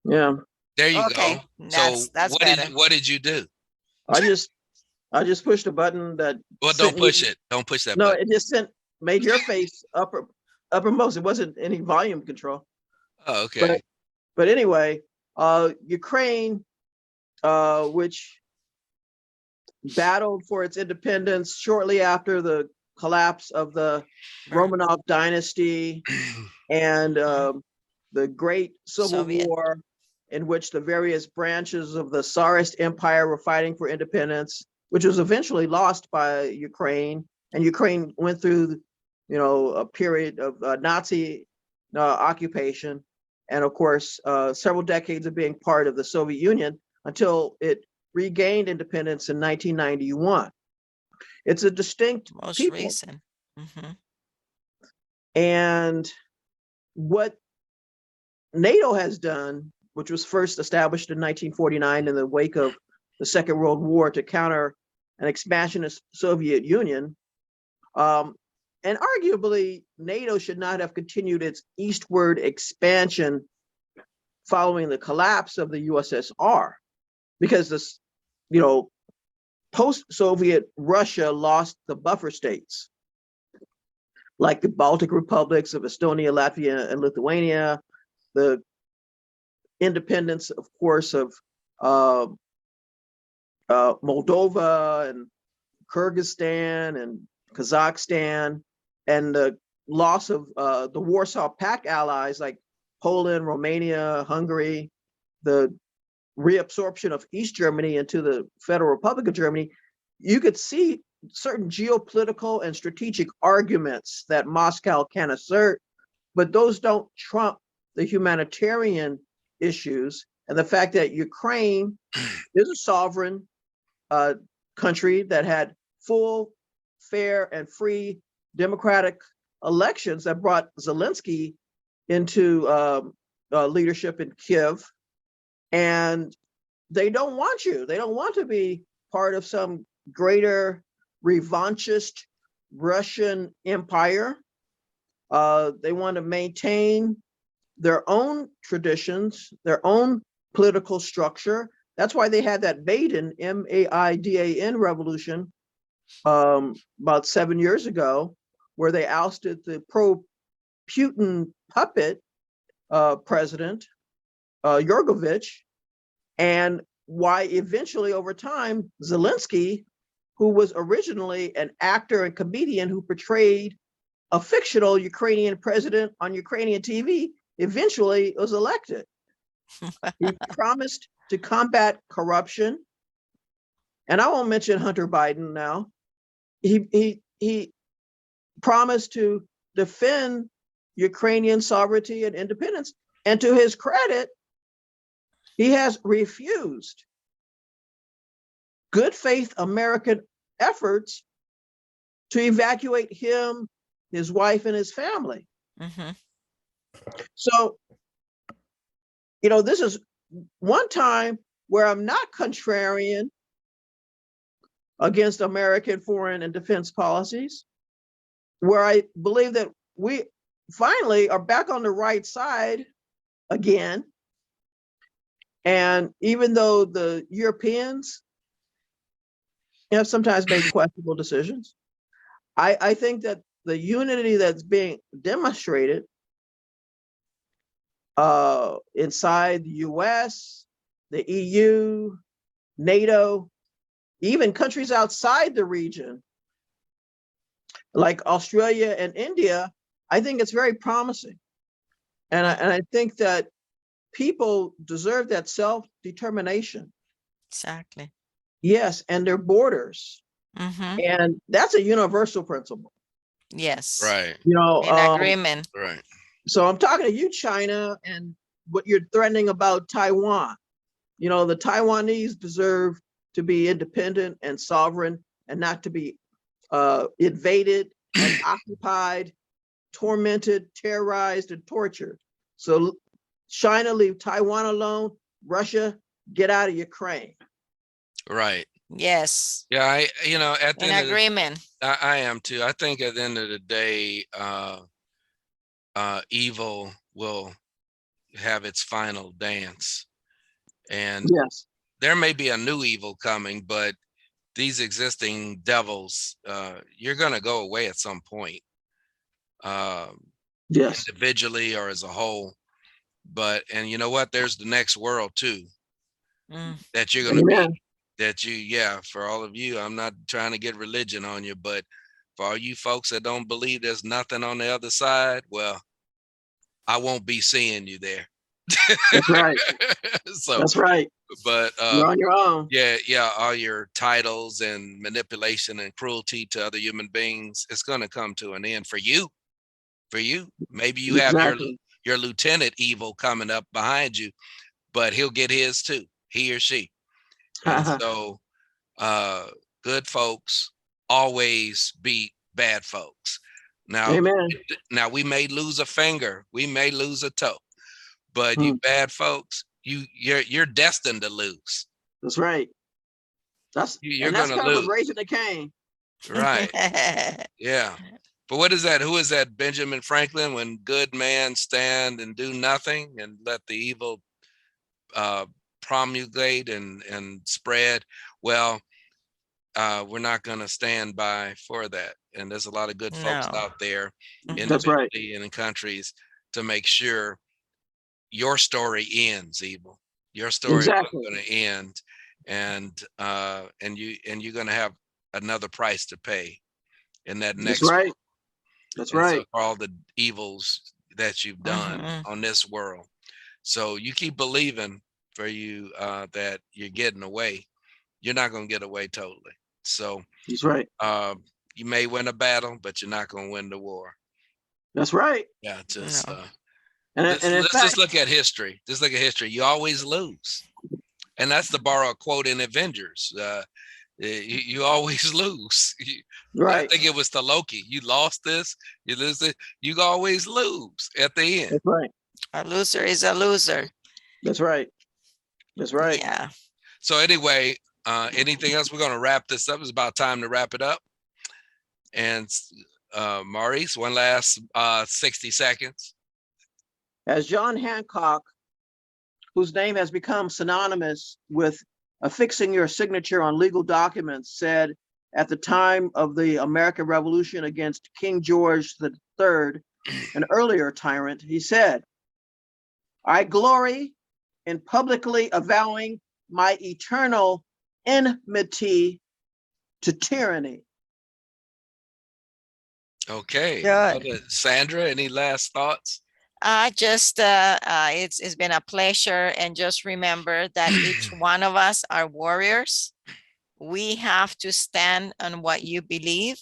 Yeah. There you Okay, go. So that's better. what did you do? I just pushed a button that Well, don't sent you. push it. Don't push that No, button. it just made your face uppermost. It wasn't any volume control. Oh, okay. But anyway, Ukraine, which battled for its independence shortly after the collapse of the Romanov dynasty and the Great Civil Soviet. War, in which the various branches of the Tsarist Empire were fighting for independence, which was eventually lost by Ukraine. And Ukraine went through, a period of Nazi occupation, and of course, several decades of being part of the Soviet Union until it regained independence in 1991. It's a distinct Most people. recent. And what NATO has done, which was first established in 1949 in the wake of the Second World War to counter an expansionist Soviet Union, and arguably NATO should not have continued its eastward expansion following the collapse of the USSR, because this, post-Soviet Russia lost the buffer states, like the Baltic republics of Estonia, Latvia, and Lithuania, the independence, of course, of Moldova and Kyrgyzstan and Kazakhstan, and the loss of the Warsaw Pact allies like Poland, Romania, Hungary, the reabsorption of East Germany into the Federal Republic of Germany. You could see certain geopolitical and strategic arguments that Moscow can assert, but those don't trump the humanitarian issues and the fact that Ukraine is a sovereign country that had full, fair, and free democratic elections that brought Zelensky into leadership in Kiev. And they don't want you. They don't want to be part of some greater revanchist Russian empire. They want to maintain their own traditions, their own political structure. That's why they had that Maidan, M-A-I-D-A-N revolution about 7 years ago, where they ousted the pro-Putin puppet president, Yurgovich, and why eventually over time, Zelensky, who was originally an actor and comedian who portrayed a fictional Ukrainian president on Ukrainian TV, eventually was elected. He promised to combat corruption. And I won't mention Hunter Biden now. He promised to defend Ukrainian sovereignty and independence. And to his credit, he has refused good faith American efforts to evacuate him, his wife, and his family. So, this is one time where I'm not contrarian against American foreign and defense policies, where I believe that we finally are back on the right side again. And even though the Europeans have sometimes made questionable decisions, I think that the unity that's being demonstrated inside the US, the EU, NATO, even countries outside the region, like Australia and India, I think it's very promising. And I think that people deserve that self-determination. Exactly. Yes, and their borders. And that's a universal principle. Yes. Right. In agreement. Right. So I'm talking to you, China, and what you're threatening about Taiwan. The Taiwanese deserve to be independent and sovereign and not to be invaded and occupied, tormented, terrorized, and tortured. So China, leave Taiwan alone. Russia, get out of Ukraine. Right. Yes. Yeah, at the In end of the, agreement. I am too. I think at the end of the day, evil will have its final dance, and Yes. there may be a new evil coming, but these existing devils, you're going to go away at some point, um, Yes. individually or as a whole. But and you know what? There's the next world too Mm. that you're going to be. Amen. That you, yeah, for all of you, I'm not trying to get religion on you, but for all you folks that don't believe there's nothing on the other side, well, I won't be seeing you there. That's right. So, That's right. but You're on your own. yeah, all your titles and manipulation and cruelty to other human beings, it's going to come to an end for you. For you, maybe you have Exactly. your lieutenant evil coming up behind you, but he'll get his too, he or she. And so, uh, good folks always beat bad folks. Now, Amen. now we may lose a finger, we may lose a toe, but you Hmm. bad folks, you're destined to lose. That's right. You're And that's gonna come from lose, raising the cane. right? Yeah. But what is that? Who is that? Benjamin Franklin? When good man stand and do nothing and let the evil uh, promulgate and spread. Well, we're not going to stand by for that. And there's a lot of good folks No. out there, Mhm. That's right. individually and in countries, to make sure your story ends evil. Your story is Exactly. going to end, and you're going to have another price to pay in that That's next right. world. That's And so right. for all the evils that you've done Mhm. on this world, so you keep believing for you that you're getting away. You're not going to get away totally. So That's right. um, you may win a battle, but you're not going to win the war. That's right. Yeah, just No. And in let's just fact, look at history. Just look at history. You always lose, and that's to borrow a quote in Avengers. You always lose. I right. think it was to Loki. You lost this, you lose it. You always lose at the end. That's right. A loser is a loser. That's right. That's right. Yeah. So anyway, anything else? We're going to wrap this up. It's about time to wrap it up. And Maurice, one last 60 seconds. As John Hancock, whose name has become synonymous with affixing your signature on legal documents, said at the time of the American Revolution against King George III, an earlier tyrant, he said, I glory in publicly avowing my eternal enmity to tyranny. Okay. Good. Sandra, any last thoughts? It's been a pleasure, and just remember that each one of us are warriors. We have to stand on what you believe,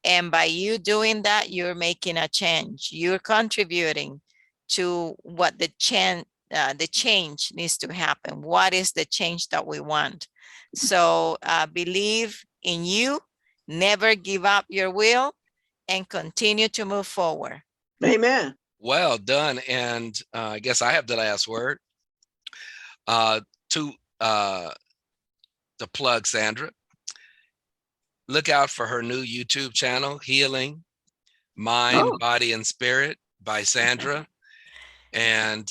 and by you doing that, you're making a change. You're contributing to what the change needs to happen. What is the change that we want? So believe in you, never give up your will, and continue to move forward. Amen. Well done. And I guess I have the last word. Uh, to to plug Sandra, look out for her new YouTube channel, Healing Mind, Oh, Body, and Spirit by Sandra. And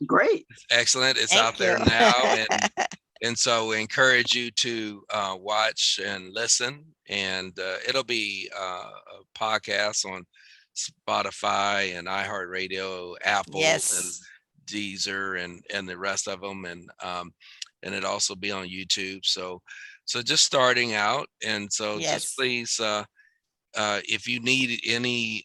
great. it's excellent. It's out Thank there you. now. And so we encourage you to watch and listen. And it'll be a podcast on Spotify and iHeartRadio, Apple, and Yes. Deezer, and the rest of them. And it also be on YouTube. So just starting out. And so just Yes. please, if you need any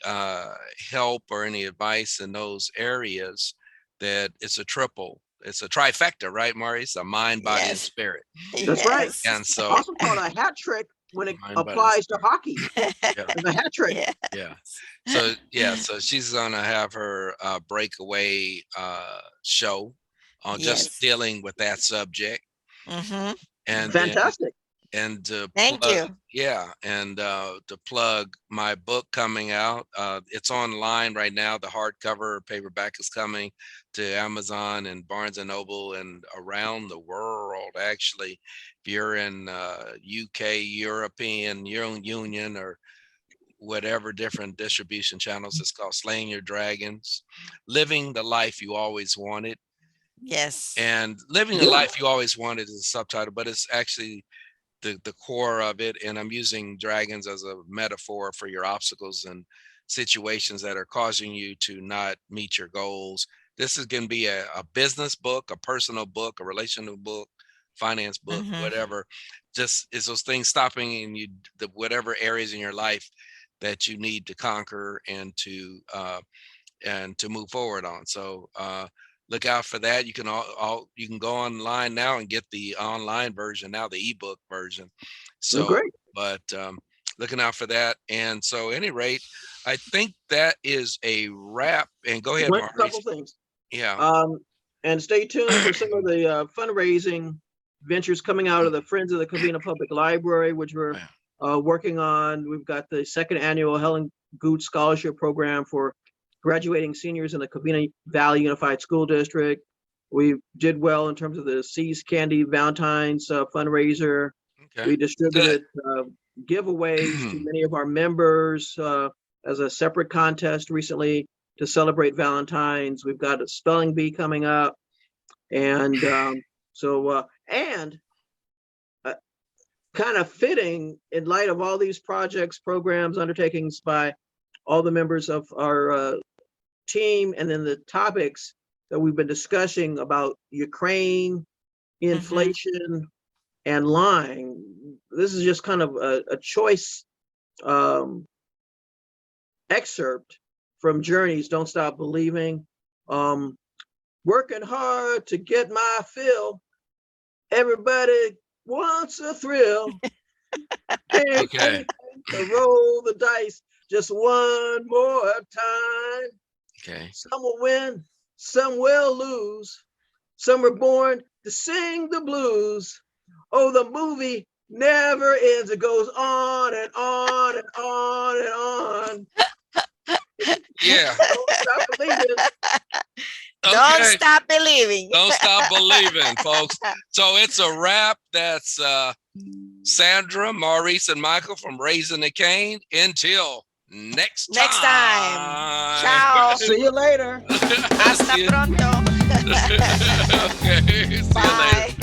help or any advice in those areas, that it's a trifecta, right, Maurice? A mind, body, and Yes. spirit. That's right. Yes. And so, Also called a hat trick when it mind, body, and applies to spirit. hockey. Yeah, It's a hat trick. Yeah. yeah. So yeah, so she's gonna have her breakaway show on just Yes. dealing with that subject, Mm-hmm. and then Fantastic. And to Thank plug, you. yeah, and to plug my book coming out. It's online right now. The hardcover paperback is coming to Amazon and Barnes and Noble and around the world. Actually, if you're in UK, European Union, or whatever different distribution channels, it's called Slaying Your Dragons, Living the Life You Always Wanted. Yes. And Living the Life You Always Wanted is a subtitle, but it's actually the core of it. And I'm using dragons as a metaphor for your obstacles and situations that are causing you to not meet your goals. This is going to be a business book, a personal book, a relational book, finance book, whatever. Just is those things stopping in you, whatever areas in your life that you need to conquer and to move forward on. So look out for that. You can you can go online now and get the online version now, the ebook version. So Great. but looking out for that. And so at any rate, I think that is a wrap. And go ahead, One Maurice. couple things. Yeah. And stay tuned for some of the fundraising ventures coming out of the Friends of the Covina Public Library, which we're working on. We've got the second annual Helen Gooch Scholarship Program for graduating seniors in the Covina Valley Unified School District. We did well in terms of the Seas Candy Valentine's fundraiser. Okay. We distributed giveaways to many of our members as a separate contest recently to celebrate Valentine's. We've got a spelling bee coming up. And kind of fitting in light of all these projects, programs, undertakings by all the members of our team, and then the topics that we've been discussing about Ukraine, inflation, and lying. This is just kind of a choice excerpt from Journey's Don't Stop Believing. Working hard to get my fill. Everybody wants a thrill. Okay. Roll the dice just one more time. Okay. Some will win, some will lose. Some were born to sing the blues. Oh, the movie never ends. It goes on and on and on and on. Yeah. Don't stop believing. Okay. Don't stop believing. Don't stop believing, folks. So it's a wrap. That's Sandra, Maurice, and Michael from Raising the Cane. Until next time. Ciao. See you later. Hasta pronto. Okay. See you later.